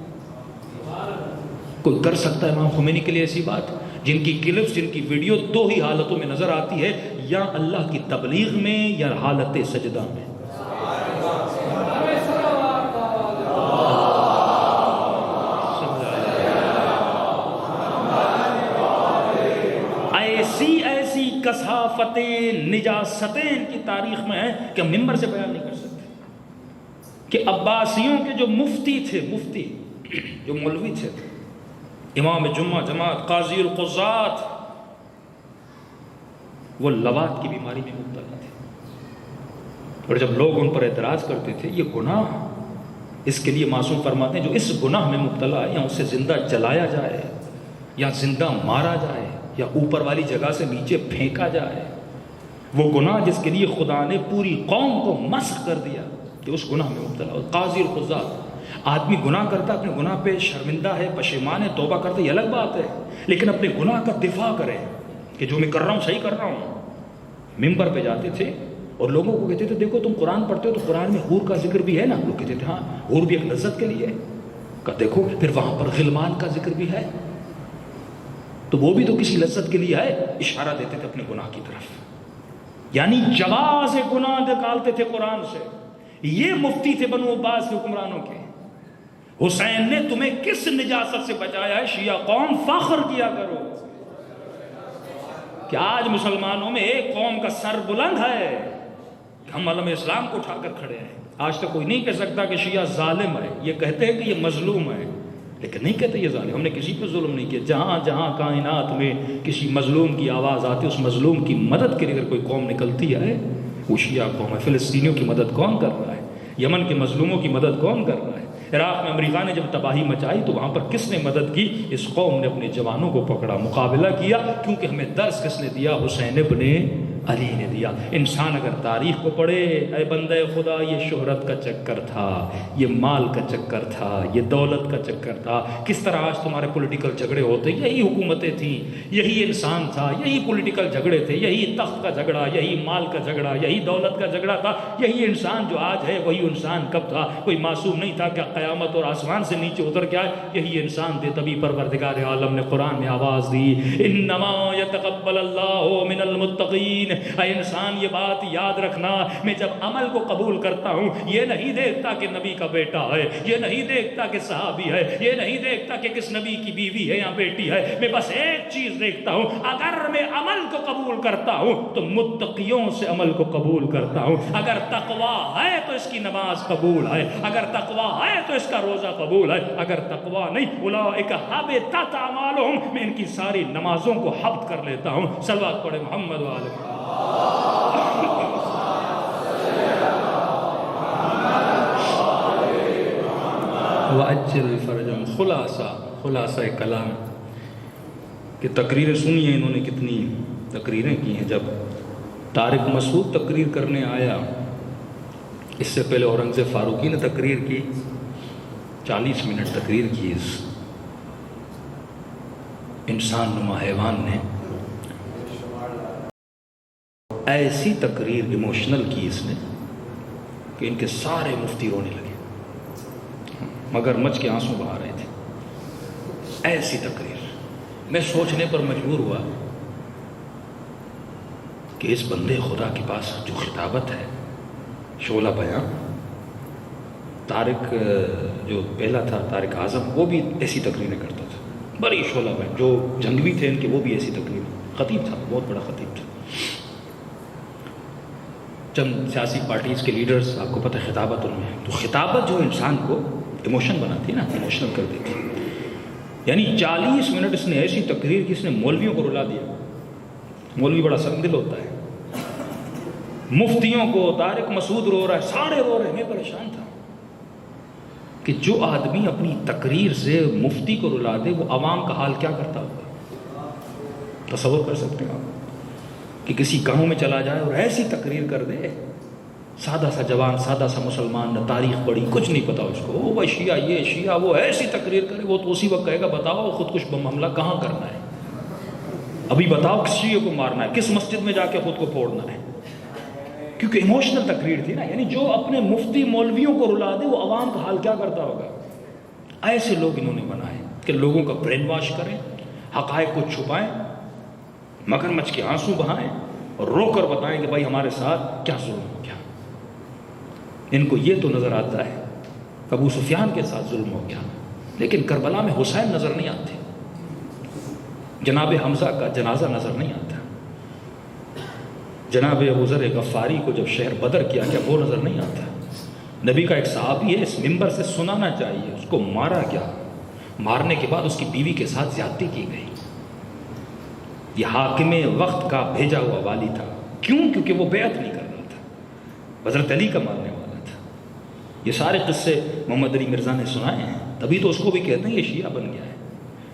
کوئی کر سکتا ہے امام خمینی کے لیے ایسی بات؟ جن کی کلپس، جن کی ویڈیو دو ہی حالتوں میں نظر آتی ہے، یا اللہ کی تبلیغ میں یا حالت سجدہ میں۔ ایسی کثافتیں، نجاستیں ان کی تاریخ میں ہیں کہ ہم ممبر سے بیان نہیں کر سکتے کہ عباسیوں کے جو مفتی تھے، مفتی جو مولوی تھے، امام جمعہ جماعت، قاضی القضات، وہ لواط کی بیماری میں مبتلا تھے، اور جب لوگ ان پر اعتراض کرتے تھے یہ گناہ، اس کے لیے معصوم فرماتے ہیں جو اس گناہ میں مبتلا ہے یا اسے زندہ جلایا جائے یا زندہ مارا جائے یا اوپر والی جگہ سے نیچے پھینکا جائے۔ وہ گناہ جس کے لیے خدا نے پوری قوم کو مسخ کر دیا، کہ اس گناہ میں مبتلا ہو. قاضی القضات، آدمی گناہ کرتا ہے، اپنے گناہ پہ شرمندہ ہے، پشیمان ہے، توبہ کرتا ہے، یہ الگ بات ہے، لیکن اپنے گناہ کا دفاع کرے کہ جو میں کر رہا ہوں صحیح کر رہا ہوں. ممبر پہ جاتے تھے اور لوگوں کو کہتے تھے دیکھو تم قرآن پڑھتے ہو تو قرآن میں حور کا ذکر بھی ہے نا. لوگ کہتے تھے ہاں حور بھی ایک لذت کے لیے ہے. کہ دیکھو پھر وہاں پر غلمان کا ذکر بھی ہے تو وہ بھی تو کسی لذت کے لیے ہے. اشارہ دیتے تھے اپنے گناہ کی طرف، یعنی جواز گناہ نکالتے تھے قرآن سے. یہ مفتی تھے بنو عباس کے حکمرانوں کے. حسین نے تمہیں کس نجاست سے بچایا ہے؟ شیعہ قوم فخر کیا کرو کہ آج مسلمانوں میں ایک قوم کا سر بلند ہے کہ ہم علم اسلام کو اٹھا کر کھڑے ہیں. آج تک کوئی نہیں کہہ سکتا کہ شیعہ ظالم ہے. یہ کہتے ہیں کہ یہ مظلوم ہے لیکن نہیں کہتے یہ ظالم. ہم نے کسی پہ ظلم نہیں کیا. جہاں جہاں کائنات میں کسی مظلوم کی آواز آتی ہے اس مظلوم کی مدد کے لیے اگر کوئی قوم نکلتی ہے وہ شیعہ قوم ہے. فلسطینیوں کی مدد کون کر رہا ہے؟ یمن کے مظلوموں کی مدد کون کر رہا ہے؟ عراق میں امریکہ نے جب تباہی مچائی تو وہاں پر کس نے مدد کی؟ اس قوم نے اپنے جوانوں کو پکڑا، مقابلہ کیا، کیونکہ ہمیں درس کس نے دیا؟ حسین ابن علی نے دیا. انسان اگر تاریخ کو پڑھے، اے بندے خدا یہ شہرت کا چکر تھا، یہ مال کا چکر تھا، یہ دولت کا چکر تھا. کس طرح آج تمہارے پولیٹیکل جھگڑے ہوتے؟ یہی حکومتیں تھیں، یہی انسان تھا، یہی پولیٹیکل جھگڑے تھے، یہی تخت کا جھگڑا، یہی مال کا جھگڑا، یہی دولت کا جھگڑا تھا. یہی انسان جو آج ہے وہی انسان کب تھا؟ کوئی معصوم نہیں تھا کیا قیامت اور آسمان سے نیچے اتر کے آئے؟ یہی انسان تھے. تبھی پروردگار عالم نے قرآن میں آواز دی انما یتقبل اللہ من المتقین. اے انسان یہ بات یاد رکھنا، میں جب عمل کو قبول کرتا ہوں یہ نہیں دیکھتا کہ نبی کا بیٹا ہے، یہ نہیں دیکھتا کہ صحابی ہے، یہ نہیں دیکھتا کہ کس نبی کی بیوی ہے یا بیٹی ہے. میں بس ایک چیز دیکھتا ہوں، اگر میں عمل کو قبول کرتا ہوں تو متقیوں سے عمل کو قبول کرتا ہوں. اگر تقویٰ ہے تو اس کی نماز قبول ہے، اگر تقویٰ ہے تو اس کا روزہ قبول ہے، اگر تقویٰ نہیں اولئک حبطت اعمالهم، میں ان کی ساری نمازوں کو حبط کر لیتا ہوں. صلوات پڑھے محمد و آل محمد. وَأَجِّلْ فَرْجَهُمْ. خلاصہ کلام کہ تقریریں سنی ہیں انہوں نے، کتنی تقریریں کی ہیں. جب طارق مسعود تقریر کرنے آیا، اس سے پہلے اورنگزیب فاروقی نے تقریر کی، 40 منٹ تقریر کی. اس انسان نما حیوان نے ایسی تقریر ایموشنل کی اس نے کہ ان کے سارے مفتی رونے لگے، مگر مچ کے آنسو بہا رہے تھے. ایسی تقریر میں سوچنے پر مجبور ہوا کہ اس بندے خدا کے پاس جو خطابت ہے، شعلہ بیان. طارق جو پہلا تھا طارق اعظم، وہ بھی ایسی تقریریں کرتا تھا، بڑی شعلہ بیان. جو جنگوی تھے ان کے وہ بھی ایسی تقریر. خطیب تھا، بہت بڑا خطیب تھا. چند سیاسی پارٹیز کے لیڈرز، آپ کو پتہ ہے خطابت ان میں، تو خطابت جو انسان کو ایموشن بناتی ہے نا، ایموشنل کر دیتی ہے. یعنی 40 منٹ اس نے ایسی تقریر کی، اس نے مولویوں کو رلا دیا. مولوی بڑا سنگدل ہوتا ہے. مفتیوں کو، طارق مسعود رو رہا ہے، سارے رو رہے ہیں. میں پریشان تھا کہ جو آدمی اپنی تقریر سے مفتی کو رلا دے وہ عوام کا حال کیا کرتا ہوگا. تصور کر سکتے ہیں آپ کہ کسی گاؤں میں چلا جائے اور ایسی تقریر کر دے، سادہ سا جوان، سادہ سا مسلمان، نہ تاریخ پڑھی، کچھ نہیں پتا اس کو، وہ شیعہ یہ شیعہ وہ، ایسی تقریر کرے. وہ تو اسی وقت کہے گا بتاؤ خودکش بم حملہ کہاں کرنا ہے، ابھی بتاؤ کس شیعہ کو مارنا ہے، کس مسجد میں جا کے خود کو پھوڑنا ہے. کیونکہ ایموشنل تقریر تھی نا. یعنی جو اپنے مفتی مولویوں کو رلا دے وہ عوام کا حال کیا کرتا ہوگا. ایسے لوگ انہوں نے بنائے کہ لوگوں کا برین واش کریں، حقائق کو چھپائیں، مگرمچھ کے آنسو بہائیں اور رو کر بتائیں کہ بھائی ہمارے ساتھ کیا ظلم ہو گیا. ان کو یہ تو نظر آتا ہے کہ ابو سفیان کے ساتھ ظلم ہو گیا، لیکن کربلا میں حسین نظر نہیں آتے، جناب حمزہ کا جنازہ نظر نہیں آتا، جناب ابو ذر غفاری کو جب شہر بدر کیا کیا وہ نظر نہیں آتا. نبی کا ایک صحابی ہے، اس منبر سے سنانا چاہیے، اس کو مارا گیا، مارنے کے بعد اس کی بیوی کے ساتھ زیادتی کی گئی. یہ حاکم وقت کا بھیجا ہوا والی تھا. کیوں؟ کیونکہ وہ بیعت نہیں کر رہا تھا، حضرت علی کا ماننے والا تھا. یہ سارے قصے محمد علی مرزا نے سنائے ہیں، تبھی تو اس کو بھی کہتے ہیں یہ شیعہ بن گیا ہے.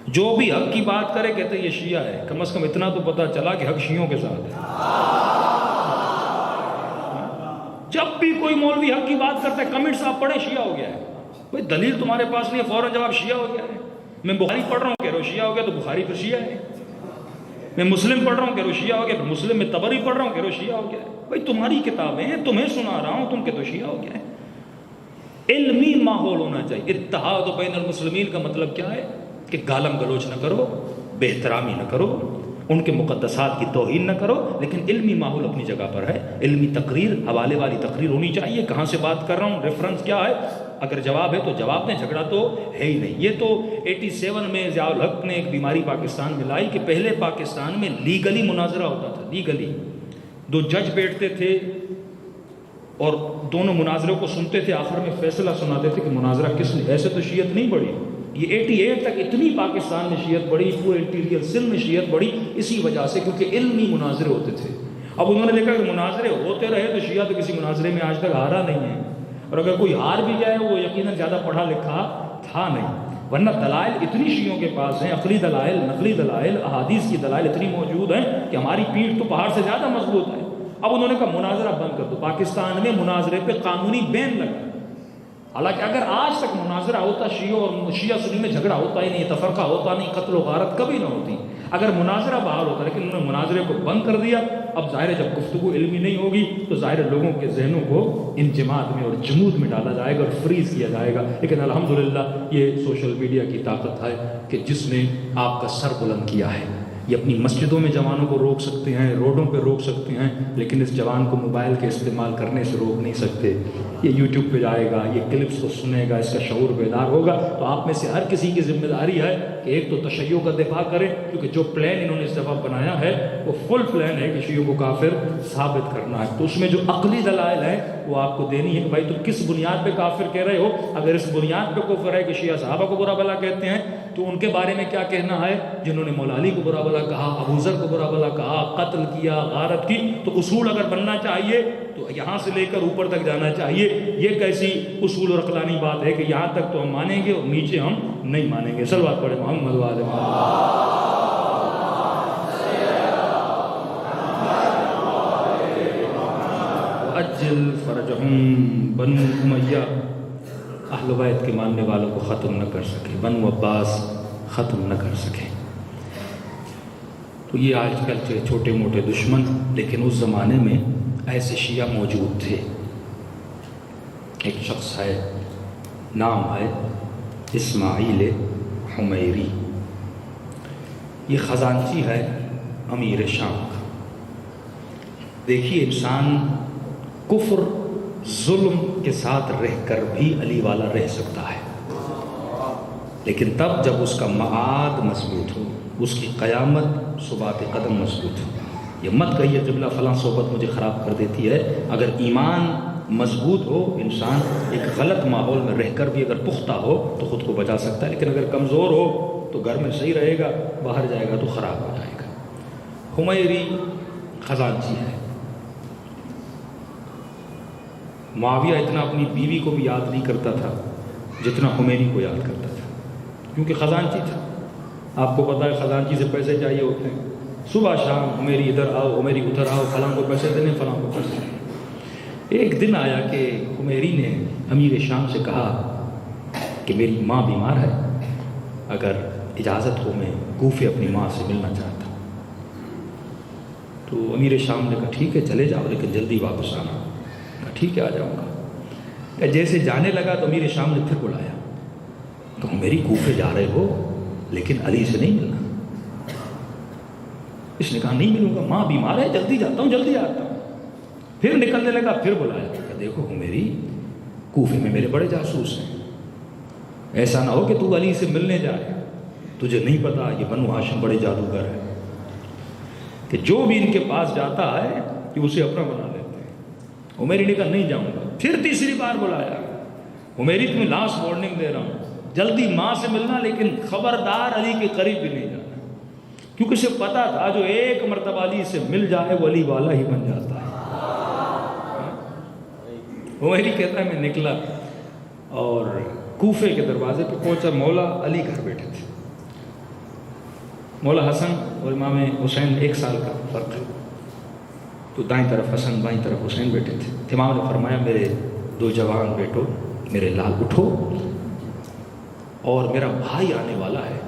جو بھی حق کی بات کرے کہتے ہیں یہ شیعہ ہے. کم از کم اتنا تو پتہ چلا کہ حق شیعوں کے ساتھ ہے. جب بھی کوئی مولوی حق کی بات کرتا ہے کمنٹس آپ پڑھیں شیعہ ہو گیا ہے. بھائی دلیل تمہارے پاس نہیں ہے، فوراً جواب شیعہ ہو گیا ہے. میں بخاری پڑھ رہا ہوں کہہ رہا ہوں شیعہ ہو گیا تو بخاری پھر شیعہ ہے. میں مسلم پڑھ رہا ہوں کہہ رہا ہوں شیعہ ہو گیا، پھر مسلم میں طبری پڑھ رہا ہوں کہہ رہا ہوں شیعہ ہو گیا ہے. بھائی تمہاری کتابیں ہیں، تمہیں سنا رہا ہوں، تم کہ تو شیعہ ہو گیا ہے. علمی ماحول ہونا چاہیے. اتحاد بین المسلمین کا مطلب کیا ہے؟ کہ گالم گلوچ نہ کرو، بے احترامی نہ کرو، ان کے مقدسات کی توہین نہ کرو، لیکن علمی ماحول اپنی جگہ پر ہے. علمی تقریر، حوالے والی تقریر ہونی چاہیے. کہاں سے بات کر رہا ہوں، ریفرنس کیا ہے، اگر جواب ہے تو جواب دیں، جھگڑا تو ہے ہی نہیں. یہ تو 87 میں ضیاء الحق نے ایک بیماری پاکستان میں لائی کہ پہلے پاکستان میں لیگلی مناظرہ ہوتا تھا. لیگلی 2 جج بیٹھتے تھے اور دونوں مناظروں کو سنتے تھے، آخر میں فیصلہ سناتے تھے کہ مناظرہ کس نے. ایسے تو شیعت نہیں بڑھی. یہ 88 تک اتنی پاکستان میں شیعت بڑھی، پورے انٹیریئر سندھ میں شیعت بڑھی اسی وجہ سے، کیونکہ علمی مناظرے ہوتے تھے. اب انہوں نے دیکھا کہ مناظرے ہوتے رہے تو شیعہ تو کسی مناظرے میں آج تک ہارا نہیں ہے، اور اگر کوئی ہار بھی جائے وہ یقیناً زیادہ پڑھا لکھا تھا نہیں. ورنہ دلائل اتنی شیعوں کے پاس ہیں، عقلی دلائل، نقلی دلائل، احادیث کی دلائل اتنی موجود ہیں کہ ہماری پیٹھ تو پہاڑ سے زیادہ مضبوط ہے. اب انہوں نے کہا مناظرہ بند کر دو. پاکستان میں مناظرے پہ قانونی بین لگا. حالانکہ اگر آج تک مناظرہ ہوتا، شیعہ سنی میں جھگڑا ہوتا ہی نہیں، تفرقہ ہوتا نہیں، قتل و غارت کبھی نہ ہوتی اگر مناظرہ بحال ہوتا. لیکن انہوں نے مناظرے کو بند کر دیا. اب ظاہر ہے جب گفتگو علمی نہیں ہوگی تو ظاہر ہے لوگوں کے ذہنوں کو انجماد میں اور جمود میں ڈالا جائے گا اور فریز کیا جائے گا. لیکن الحمدللہ یہ سوشل میڈیا کی طاقت ہے کہ جس نے آپ کا سر بلند کیا ہے. یہ اپنی مسجدوں میں جوانوں کو روک سکتے ہیں، روڈوں پہ روک سکتے ہیں، لیکن اس جوان کو موبائل کے استعمال کرنے سے روک نہیں سکتے. یہ یوٹیوب پہ جائے گا، یہ کلپس کو سنے گا، اس کا شعور بیدار ہوگا. تو آپ میں سے ہر کسی کی ذمہ داری ہے کہ ایک تو تشیع کا دفاع کریں، کیونکہ جو پلان انہوں نے اس دفعہ بنایا ہے وہ فل پلان ہے کہ شیعوں کو کافر ثابت کرنا ہے. تو اس میں جو عقلی دلائل ہیں وہ آپ کو دینی ہے کہ بھائی تم کس بنیاد پہ کافر کہہ رہے ہو. اگر اس بنیاد پہ کفر ہے کہ شیعہ صحابہ کو برا بھلا کہتے ہیں تو ان کے بارے میں کیا کہنا ہے جنہوں نے مولا علی کو برا بھلا کہا، ابو ذر کو برا بھلا کہا، قتل کیا، غارت کی. تو اصول اگر بننا چاہیے تو یہاں سے لے کر اوپر تک جانا چاہیے. یہ کیسی اصول اور عقلانی بات ہے کہ یہاں تک تو ہم مانیں گے اور نیچے ہم نہیں مانیں گے. صلوات پڑھیں محمد و آل محمد. اجل فرجہم. بنو امیہ اہل بیت کے ماننے والوں کو ختم نہ کر سکے، بنو عباس ختم نہ کر سکے. تو یہ آج کل کے چھوٹے موٹے دشمن، لیکن اس زمانے میں ایسے شیعہ موجود تھے. ایک شخص ہے، نام ہے اسماعیل حمیری. یہ خزانچی ہے امیر شام کا. دیکھیے انسان کفر ظلم کے ساتھ رہ کر بھی علی والا رہ سکتا ہے، لیکن تب جب اس کا معاد مضبوط ہو، اس کی قیامت ثبات قدم مضبوط ہو. یہ مت کہیے قبلہ فلاں صحبت مجھے خراب کر دیتی ہے. اگر ایمان مضبوط ہو، انسان ایک غلط ماحول میں رہ کر بھی اگر پختہ ہو تو خود کو بچا سکتا ہے، لیکن اگر کمزور ہو تو گھر میں صحیح رہے گا، باہر جائے گا تو خراب ہو جائے گا. حمیری خزانچی ہے. معاویہ اتنا اپنی بیوی کو بھی یاد نہیں کرتا تھا جتنا حمیری کو یاد کرتا تھا، کیونکہ خزانچی تھا. آپ کو پتہ ہے خزانچی سے پیسے چاہیے ہوتے ہیں، صبح شام حمیری ادھر آؤ، حمیری ادھر آؤ، فلاں کو پیسے دینے، فلاں کو پیسے دینے. ایک دن آیا کہ حمیری نے امیر شام سے کہا کہ میری ماں بیمار ہے، اگر اجازت ہو میں کوفے اپنی ماں سے ملنا چاہتا ہوں. تو امیر شام نے کہا ٹھیک ہے چلے جاؤ، لیکن جلدی واپس آنا. کہا ٹھیک ہے آ جاؤں گا. جیسے جانے لگا تو امیر شام نے پھر بلایا کہ حمیری کوفے جا رہے ہو لیکن علی سے نہیں ملنا. اس نے کہا نہیں ملوں گا، ماں بیمار ہے، جلدی جاتا ہوں، جلدی آتا ہوں. پھر نکلنے لگا، پھر بلایا کہ دیکھو حمیری کوفے میں میرے بڑے جاسوس ہیں، ایسا نہ ہو کہ تو علی سے ملنے جائے، تجھے نہیں پتا یہ بنو ہاشم بڑے جادوگر ہیں کہ جو بھی ان کے پاس جاتا ہے کہ اسے اپنا بنا لیتے ہیں. حمیری نے کہا نہیں جاؤں گا. پھر تیسری بار بلایا. حمیری تمہیں لاسٹ وارننگ دے رہا ہوں، جلدی ماں سے ملنا، لیکن خبردار علی کے قریب بھی نہیں جانا، کیونکہ اسے پتا تھا جو ایک مرتبہ علی سے مل جائے وہ علی والا ہی بن جاتا ہے. حمیری کہتا ہے میں نکلا اور کوفے کے دروازے پہ پہنچا. مولا علی گھر بیٹھے تھے. مولا حسن اور امام حسین 1 سال کا فرق ہے. تو دائیں طرف حسن بائیں طرف حسین بیٹھے تھے۔ امام نے فرمایا میرے 2 جوان بیٹو، میرے لال اٹھو، اور میرا بھائی آنے والا ہے،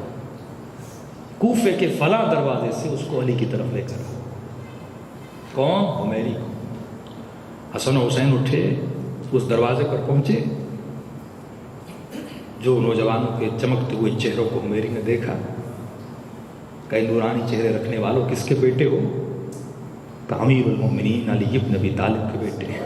کوفے کے فلاں دروازے سے اس کو علی کی طرف لے کر۔ کون؟ حمیری۔ حسن و حسین اٹھے، اس دروازے پر پہنچے، جو نوجوانوں کے چمکتے ہوئے چہروں کو حمیری نے دیکھا، کئی نورانی چہرے رکھنے والوں کس کے بیٹے ہو؟ کہ امیر المومنین علی بن ابی طالب کے بیٹے ہیں۔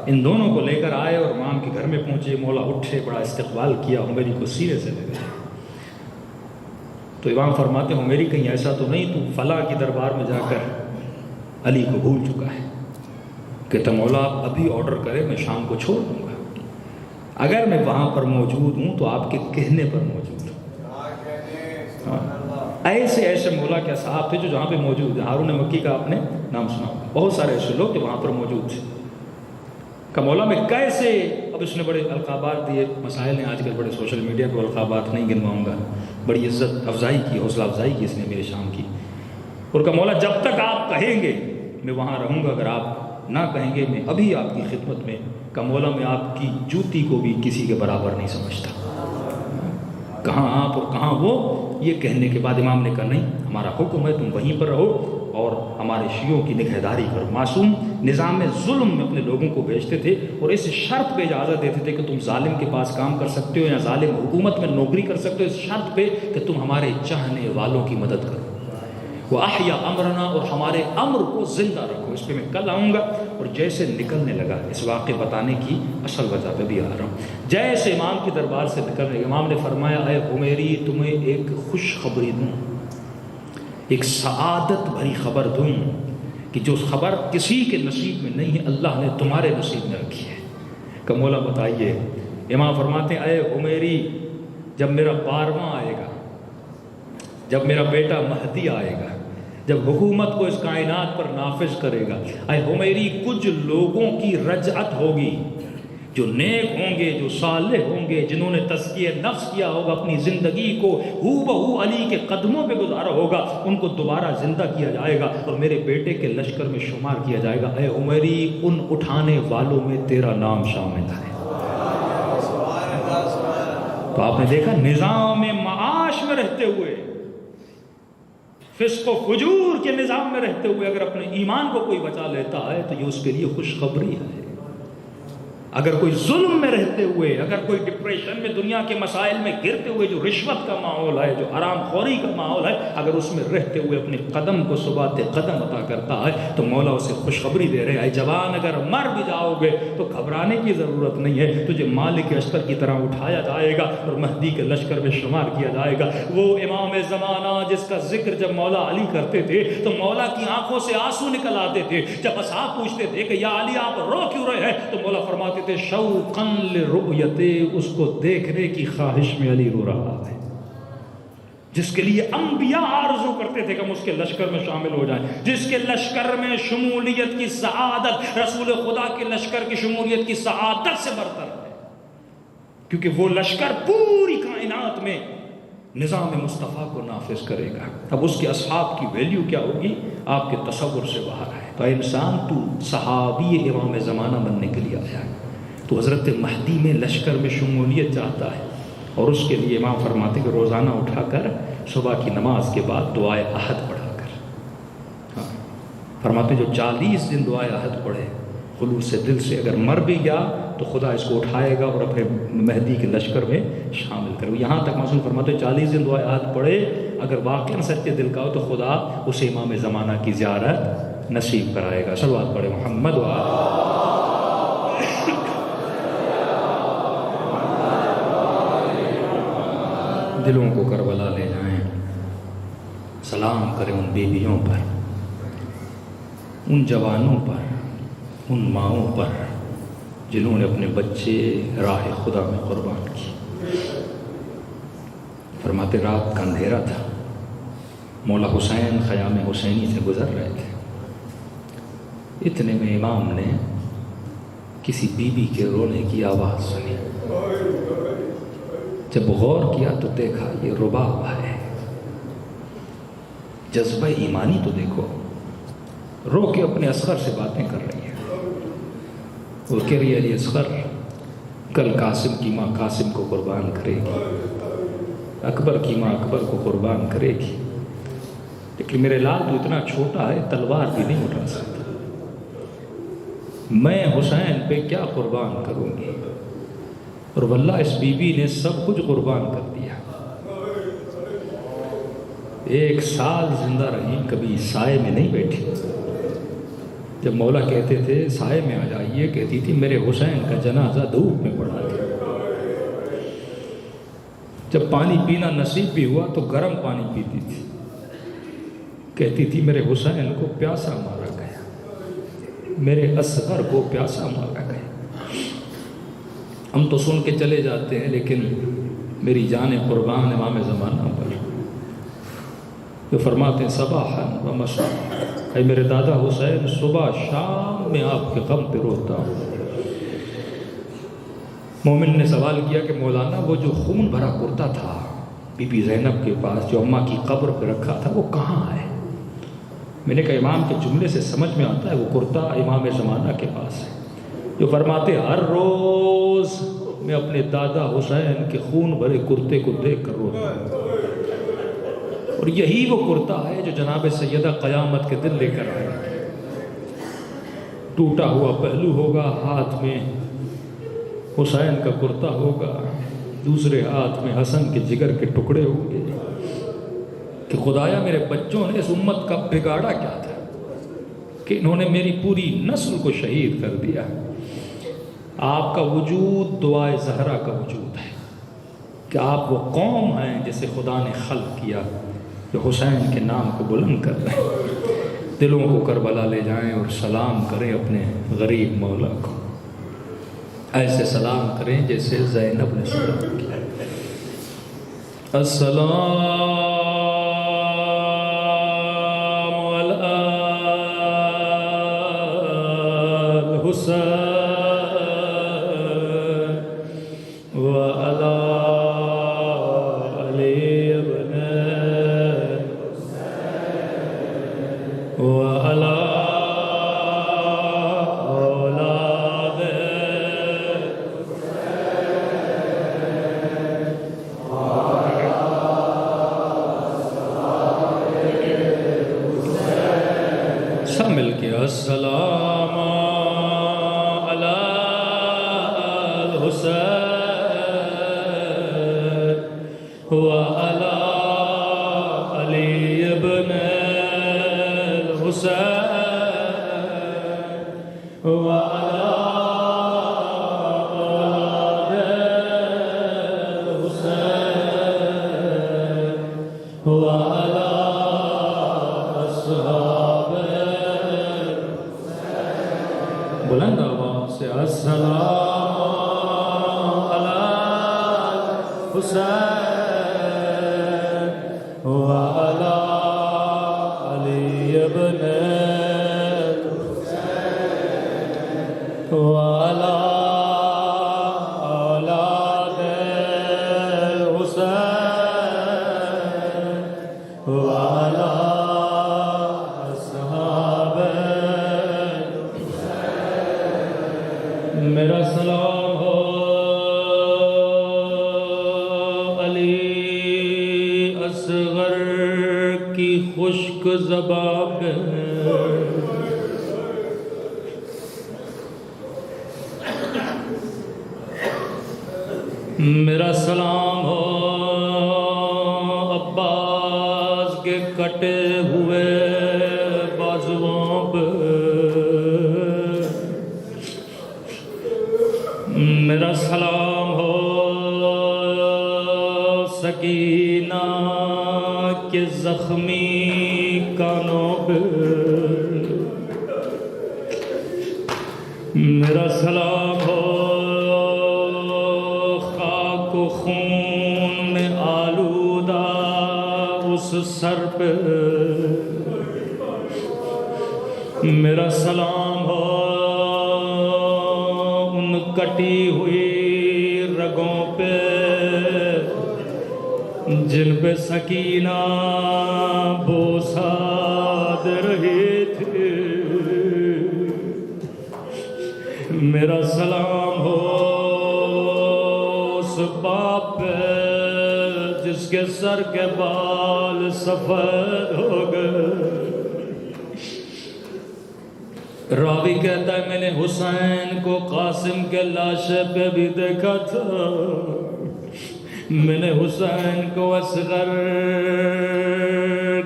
ان دونوں کو لے کر آئے اور امام کے گھر میں پہنچے، مولا اٹھے، بڑا استقبال کیا، حمیری کو سینے سے لے گئے۔ تو امام فرماتے ہیں حمیری کہیں ایسا تو نہیں تو فلاں کی دربار میں جا کر علی کو بھول چکا ہے؟ کہتا مولا آپ ابھی آرڈر کرے، میں شام کو چھوڑ دوں گا، اگر میں وہاں پر موجود ہوں تو آپ کے کہنے پر موجود ہوں۔ ایسے ایسے مولا کے اصحاب تھے جو جہاں پہ موجود ہیں۔ ہارون مکی کا آپ نے نام سنا، بہت سارے ایسے لوگ جو وہاں پر موجود تھے۔ کہ مولا میں کیسے، اب اس نے بڑے القابات دیے، مسائل ہیں آج کل بڑے سوشل میڈیا پر، القابات نہیں گنواؤں گا، بڑی عزت افزائی کی، حوصلہ افزائی کی اس نے میرے شام کی، اور کہ مولا جب تک آپ کہیں گے میں وہاں رہوں گا، اگر آپ نہ کہیں گے میں ابھی آپ کی خدمت میں، کہ مولا میں آپ کی جوتی کو بھی کسی کے برابر نہیں سمجھتا، کہاں آپ اور کہاں وہ۔ یہ کہنے کے بعد امام نے کہا نہیں، ہمارا حکم ہے تم وہیں پر رہو اور ہمارے شیعوں کی نگہداری کرو۔ معصوم نظام ظلم میں اپنے لوگوں کو بھیجتے تھے اور اس شرط پہ اجازت دیتے تھے کہ تم ظالم کے پاس کام کر سکتے ہو یا ظالم حکومت میں نوکری کر سکتے ہو، اس شرط پہ کہ تم ہمارے چاہنے والوں کی مدد کرو، وہ احیا امرنا، اور ہمارے امر کو زندہ رکھو۔ اس پہ میں کل آؤں گا۔ اور جیسے نکلنے لگا، اس واقعے بتانے کی اصل وجہ پہ بھی آ رہا ہوں، جیسے امام کی دربار سے نکلنے، امام نے فرمایا اے حمیری تمہیں ایک خوشخبری دوں، ایک سعادت بھری خبر دوں کہ جو خبر کسی کے نصیب میں نہیں ہے اللہ نے تمہارے نصیب میں رکھی ہے۔ کہ مولا بتائیے۔ امام فرماتے ہیں اے حمیری جب میرا 12واں آئے گا، جب میرا بیٹا مہدی آئے گا، جب حکومت کو اس کائنات پر نافذ کرے گا، اے حمیری کچھ لوگوں کی رجعت ہوگی جو نیک ہوں گے، جو صالح ہوں گے، جنہوں نے تزکیہ نفس کیا ہوگا، اپنی زندگی کو ہو بہو علی کے قدموں پہ گزارا ہوگا، ان کو دوبارہ زندہ کیا جائے گا اور میرے بیٹے کے لشکر میں شمار کیا جائے گا۔ اے عمری ان اٹھانے والوں میں تیرا نام شامل ہے۔ تو آپ نے دیکھا نظام معاش میں رہتے ہوئے، فسق و فجور کے نظام میں رہتے ہوئے اگر اپنے ایمان کو کوئی بچا لیتا ہے تو یہ اس کے لیے خوشخبری ہے۔ اگر کوئی ظلم میں رہتے ہوئے، اگر کوئی ڈپریشن میں، دنیا کے مسائل میں گرتے ہوئے، جو رشوت کا ماحول ہے، جو حرام خوری کا ماحول ہے، اگر اس میں رہتے ہوئے اپنے قدم کو ثبات قدم عطا کرتا ہے تو مولا اسے خوشخبری دے رہے ہیں، جوان اگر مر بھی جاؤ گے تو گھبرانے کی ضرورت نہیں ہے، تجھے مالک اشتر کی طرح اٹھایا جائے گا اور مہدی کے لشکر میں شمار کیا جائے گا۔ وہ امام زمانہ جس کا ذکر جب مولا علی کرتے تھے تو مولا کی آنکھوں سے آنسو نکل آتے تھے۔ جب اصحاب پوچھتے تھے کہ یا علی آپ رو کیوں رہے ہیں تو مولا فرماتے تھے شوقاً لرؤیت، اس کو دیکھنے کی خواہش میں علی رو رہا ہے، جس کے لیے انبیاء آرزو کرتے تھے کہ ہم اس کے لشکر میں شامل ہو جائیں، جس کے لشکر میں شمولیت کی سعادت رسول خدا کے لشکر کی شمولیت کی سعادت سے برتر ہے، کیونکہ وہ لشکر پوری کائنات میں نظام مصطفیٰ کو نافذ کرے گا۔ اب اس کے اصحاب کی ویلیو کیا ہوگی آپ کے تصور سے باہر ہے۔ تو انسان تو صحابی امام زمانہ بننے کے لیے آیا ہے، تو حضرت مہدی میں لشکر میں شمولیت چاہتا ہے، اور اس کے لیے امام فرماتے کہ روزانہ اٹھا کر صبح کی نماز کے بعد دعائے عہد پڑھا کر، فرماتے جو 40 دن دعائے عہد پڑھے خلوص سے دل سے، اگر مر بھی گیا تو خدا اس کو اٹھائے گا اور اپنے مہدی کے لشکر میں شامل کرے۔ یہاں تک معصوم فرماتے 40 دن دعائے عہد پڑھے، اگر واقعاً سچے دل کا ہو تو خدا اسے امام زمانہ کی زیارت نصیب کرائے گا۔ صلوات پڑھے محمد دلوں کو کربلا لے جائیں، سلام کریں ان بیویوں پر، ان جوانوں پر، ان ماؤں پر جنہوں نے اپنے بچے راہ خدا میں قربان کی۔ فرماتے رات کا اندھیرا تھا، مولا حسین خیام حسینی سے گزر رہے تھے، اتنے میں امام نے کسی بی بی کے رونے کی آواز سنی، جب غور کیا تو دیکھا یہ رباب ہے، جذبہ ایمانی تو دیکھو، رو کے اپنے اصغر سے باتیں کر رہی ہے، وہ کہہ رہی ہے علی اصغر کل قاسم کی ماں قاسم کو قربان کرے گی، اکبر کی ماں اکبر کو قربان کرے گی، لیکن میرے لال تو اتنا چھوٹا ہے تلوار بھی نہیں اٹھا سکتا، میں حسین پہ کیا قربان کروں گی؟ اور واللہ اس بی بی نے سب کچھ قربان کر دیا، 1 سال زندہ رہی، کبھی سائے میں نہیں بیٹھی، جب مولا کہتے تھے سائے میں آ جائیے کہتی تھی میرے حسین کا جنازہ دھوپ میں پڑا تھا، جب پانی پینا نصیب بھی ہوا تو گرم پانی پیتی تھی، کہتی تھی میرے حسین کو پیاسا مارا گیا، میرے اصغر کو پیاسا مارا گیا۔ ہم تو سن کے چلے جاتے ہیں، لیکن میری جان قربان امام زمانہ پر جو فرماتے ہیں صباحاً و مساء، اے میرے دادا حسین صبح شام میں آپ کے غم پہ روتا ہوں۔ مومن نے سوال کیا کہ مولانا وہ جو خون بھرا کرتا تھا بی بی زینب کے پاس جو اماں کی قبر پہ رکھا تھا وہ کہاں ہے؟ میں نے کہا امام کے جملے سے سمجھ میں آتا ہے وہ کرتا امام زمانہ کے پاس ہے، جو فرماتے ہر روز میں اپنے دادا حسین کے خون بھرے کرتے کو دیکھ کر روتا ہوں، اور یہی وہ کرتا ہے جو جناب سیدہ قیامت کے دن لے کر آئے، ٹوٹا ہوا پہلو ہوگا، ہاتھ میں حسین کا کرتا ہوگا، دوسرے ہاتھ میں حسن کے جگر کے ٹکڑے ہوں گے، کہ خدایا میرے بچوں نے اس امت کا بگاڑا کیا تھا کہ انہوں نے میری پوری نسل کو شہید کر دیا۔ آپ کا وجود دعائے زہرا کا وجود ہے کہ آپ وہ قوم ہیں جسے خدا نے خلق کیا، جو حسین کے نام کو بلند کر رہے ہیں، دلوں کو کربلا لے جائیں اور سلام کریں اپنے غریب مولا کو، ایسے سلام کریں جیسے زینب نے سلام کیا۔ السلام علی الحسین وعلی علی ابن وعلی السلام علی الحسین وعلی علی ابن الحسین وعلی اولاد الحسین وعلی اصحاب بلند آواز سے السلام علی حسین وعلی علی ابن وعلی اولاد الحسین وعلی اصحاب میرا سلام ہو علی اصغر کی خشک زبان پہ، میرا سلام ہو عباس کے کٹے ہوئے بازوؤں پہ، میرا سلام ہو سکینہ کے زخمی کانوں پہ، میرا سلام ہو خاک و خون میں آلودہ اس سر پہ، میرا سلام ہو کٹی ہوئی رگوں پہ جن پہ سکینہ بوسہ دے رہی تھی، میرا سلام ہو اس باپ پہ جس کے سر کے بال سفید ہو گئے۔ راوی کہتا ہے میں نے حسین کو قاسم کے لاشے پہ بھی دیکھا تھا، میں نے حسین کو اصغر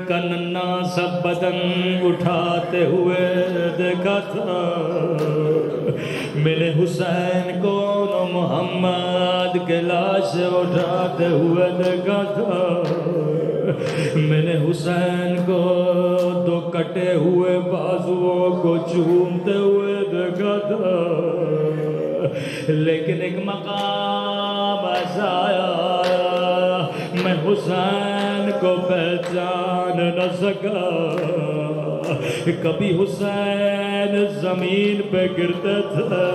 کا ننھا سا بدن اٹھاتے ہوئے دیکھا تھا، میں نے حسین کو محمد کے لاش اٹھاتے ہوئے دیکھا تھا، میں نے حسین کو دو کٹے ہوئے بازوؤں کو چومتے ہوئے دیکھا تھا، لیکن ایک مقام ایسا آیا میں حسین کو پہچان نہ سکا۔ کبھی حسین زمین پہ گرتے تھے،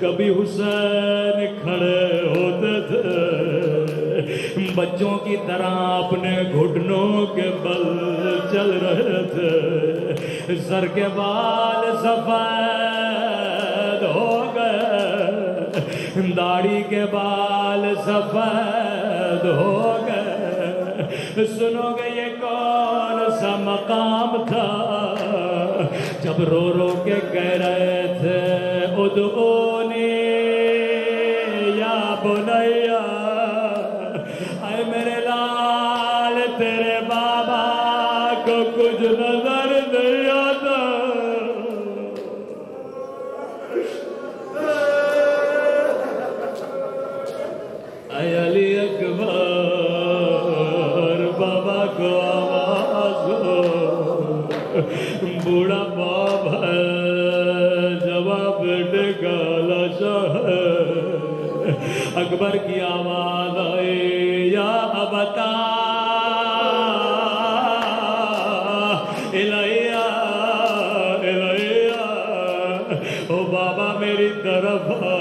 کبھی حسین کھڑے ہوتے تھے، بچوں کی طرح اپنے گھٹنوں کے بل چل رہے تھے، سر کے بال سفید ہو گئے، داڑھی کے بال سفید ہو گئے۔ سنو گے یہ کون سا مقام تھا جب رو رو کے کہہ رہے تھے ادعونی یا بنیا، اے میرے لال تیرے بابا کو کچھ نظر نہیں آتا۔ اے علی اکبر بابا کو آواز ہو، بوڑھا باپ ہے جواب بیٹے کا لاشا ہے۔ اکبر کی آواز آئی یا ابتا الیہ الیہ، او بابا میری طرف آ۔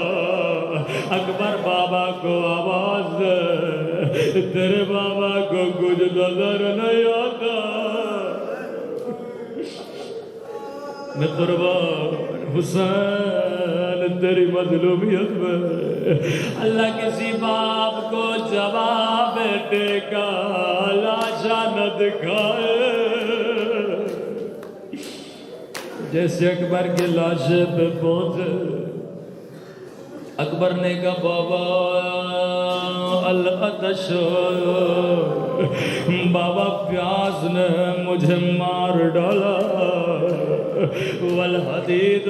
اکبر بابا کو آواز دے، تیرے بابا کو کچھ نظر نہیں آتا۔ میں قربان حسین تیری مظلومیت میں، اللہ کسی باپ کو جواب بیٹے کا لاشا نہ دکھائے۔ جیسے اکبر کے لاشے پہ پہنچے، اکبر نے کہا بابا العطش، بابا پیاس نے مجھے مار ڈالا، والحدید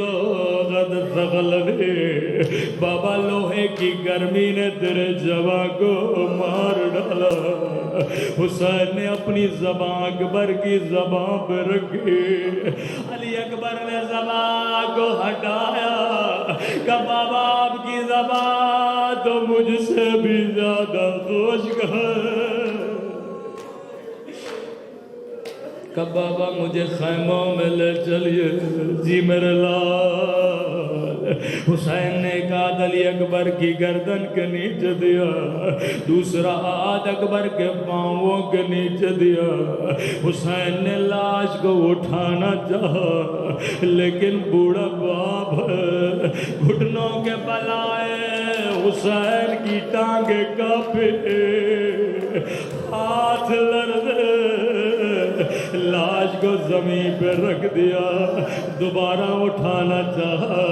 قد ثقلنی، بابا لوہے کی گرمی نے تیرے جواں کو مار ڈالا۔ حسین نے اپنی زبان اکبر کی زبان پہ رکھی، علی اکبر نے زبان کو ہٹایا کہ بابا آپ کی زبان تو مجھ سے بھی زیادہ خشک ہے۔ کہ بابا مجھے خیموں میں لے چلیے، جی میرے لال۔ حسین نے کہا علی اکبر کی گردن کے نیچے دیا، دوسرا ہاتھ اکبر کے پاؤں کے نیچے دیا۔ حسین نے لاش کو اٹھانا چاہا، لیکن بوڑھا باپ ہے، گھٹنوں کے بل آئے، حسین کی ٹانگیں کانپے، ہاتھ لرزے، لاش کو زمین پہ رکھ دیا، دوبارہ اٹھانا چاہا،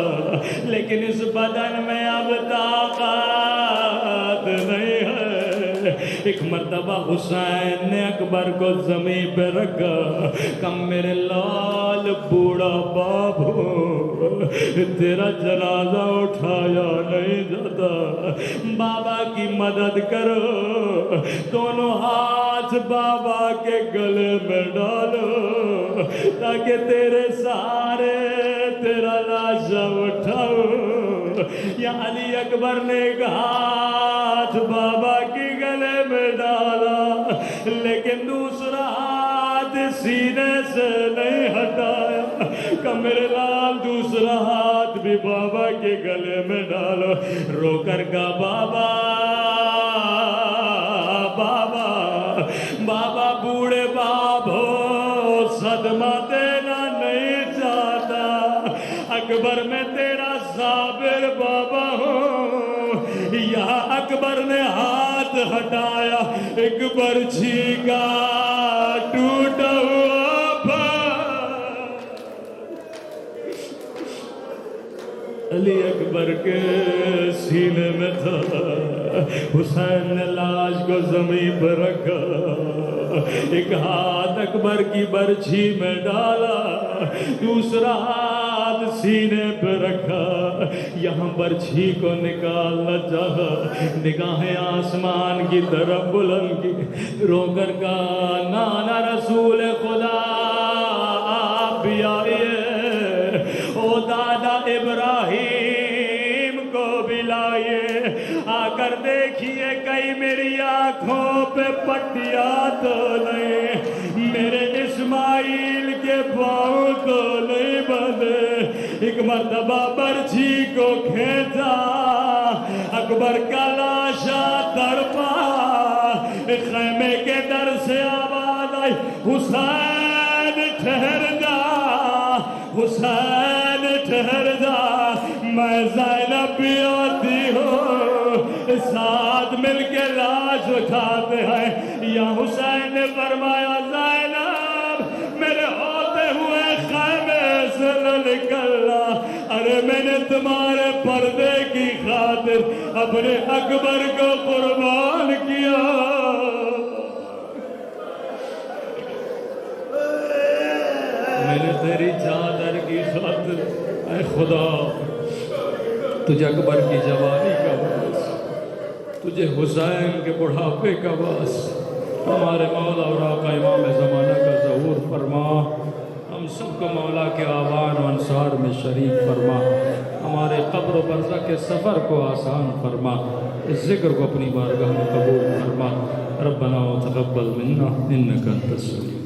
لیکن اس بدن میں اب طاقت نہیں ہے۔ ایک مرتبہ حسین نے اکبر کو زمین پہ رکھا، کم میرے لال بوڑھا باپ ہو، تیرا جنازہ اٹھایا نہیں جاتا، بابا کی مدد کرو۔ دونوں ہاتھ بابا کے گلے میں ڈالو تاکہ تیرے سہارے تیرا لاشا اٹھاؤ۔ یا علی اکبر نے ایک ہاتھ بابا کے گلے میں ڈالا، لیکن دوسرا ہاتھ سینے سے نہیں ہٹایا کہ میرے لال دوسرا ہاتھ بھی بابا کے گلے میں ڈالو۔ رو کر کا بابا بابا بابا بوڑھے باپ ہو صدمہ دینا نہیں چاہتا اکبر میں تیرا صابر بابا ہو یا اکبر نے ہاتھ ہٹایا ایک برچھی کا ٹوٹا ہوا پھر علی اکبر کے سینے میں تھا حسین نے لاش کو زمین پر رکھا ایک ہاتھ اکبر کی برچھی میں ڈالا دوسرا ہاتھ سینے پہ رکھا یہاں برچھی کو نکالنا چاہا نگاہیں آسمان کی طرف بلند کی رو کر کہا نانا رسول خدا آپ بھی آئیے او دادا ابراہیم کو بھی لائیے آ کر دیکھیے کہیں میری آنکھوں پہ پٹیاں تو نہیں میرے اسماعیل کے پاؤں تو نہیں بندھے ایک مرتبہ برچھی کو کھینچا اکبر کا لاشا تڑپا خیمے کے در سے آواز آئی حسین ٹھہر جا حسین ٹھہر جا میں زینب بھی آتی ہوں ساتھ مل کے لاش اٹھاتے ہیں یا حسین نے فرمایا زینب میرے ہوتے ہوئے خیمے سے نہ نکلنا ارے میں نے تمہارے پردے کی خاطر اپنے اکبر کو قربان کیا میں نے تیری چادر کی خاطر اے خدا تجھے اکبر کی جوانی کا باعث تجھے حسین کے بڑھاپے کا باعث ہمارے مولا اور آقا امام زمانہ کا ظہور فرما ہم سب کو مولا کے آوان و انصار میں شریک فرما ہمارے قبر و برزخ کے سفر کو آسان فرما اس ذکر کو اپنی بارگاہ میں قبول فرما ربنا تقبل منا انک انت السمیع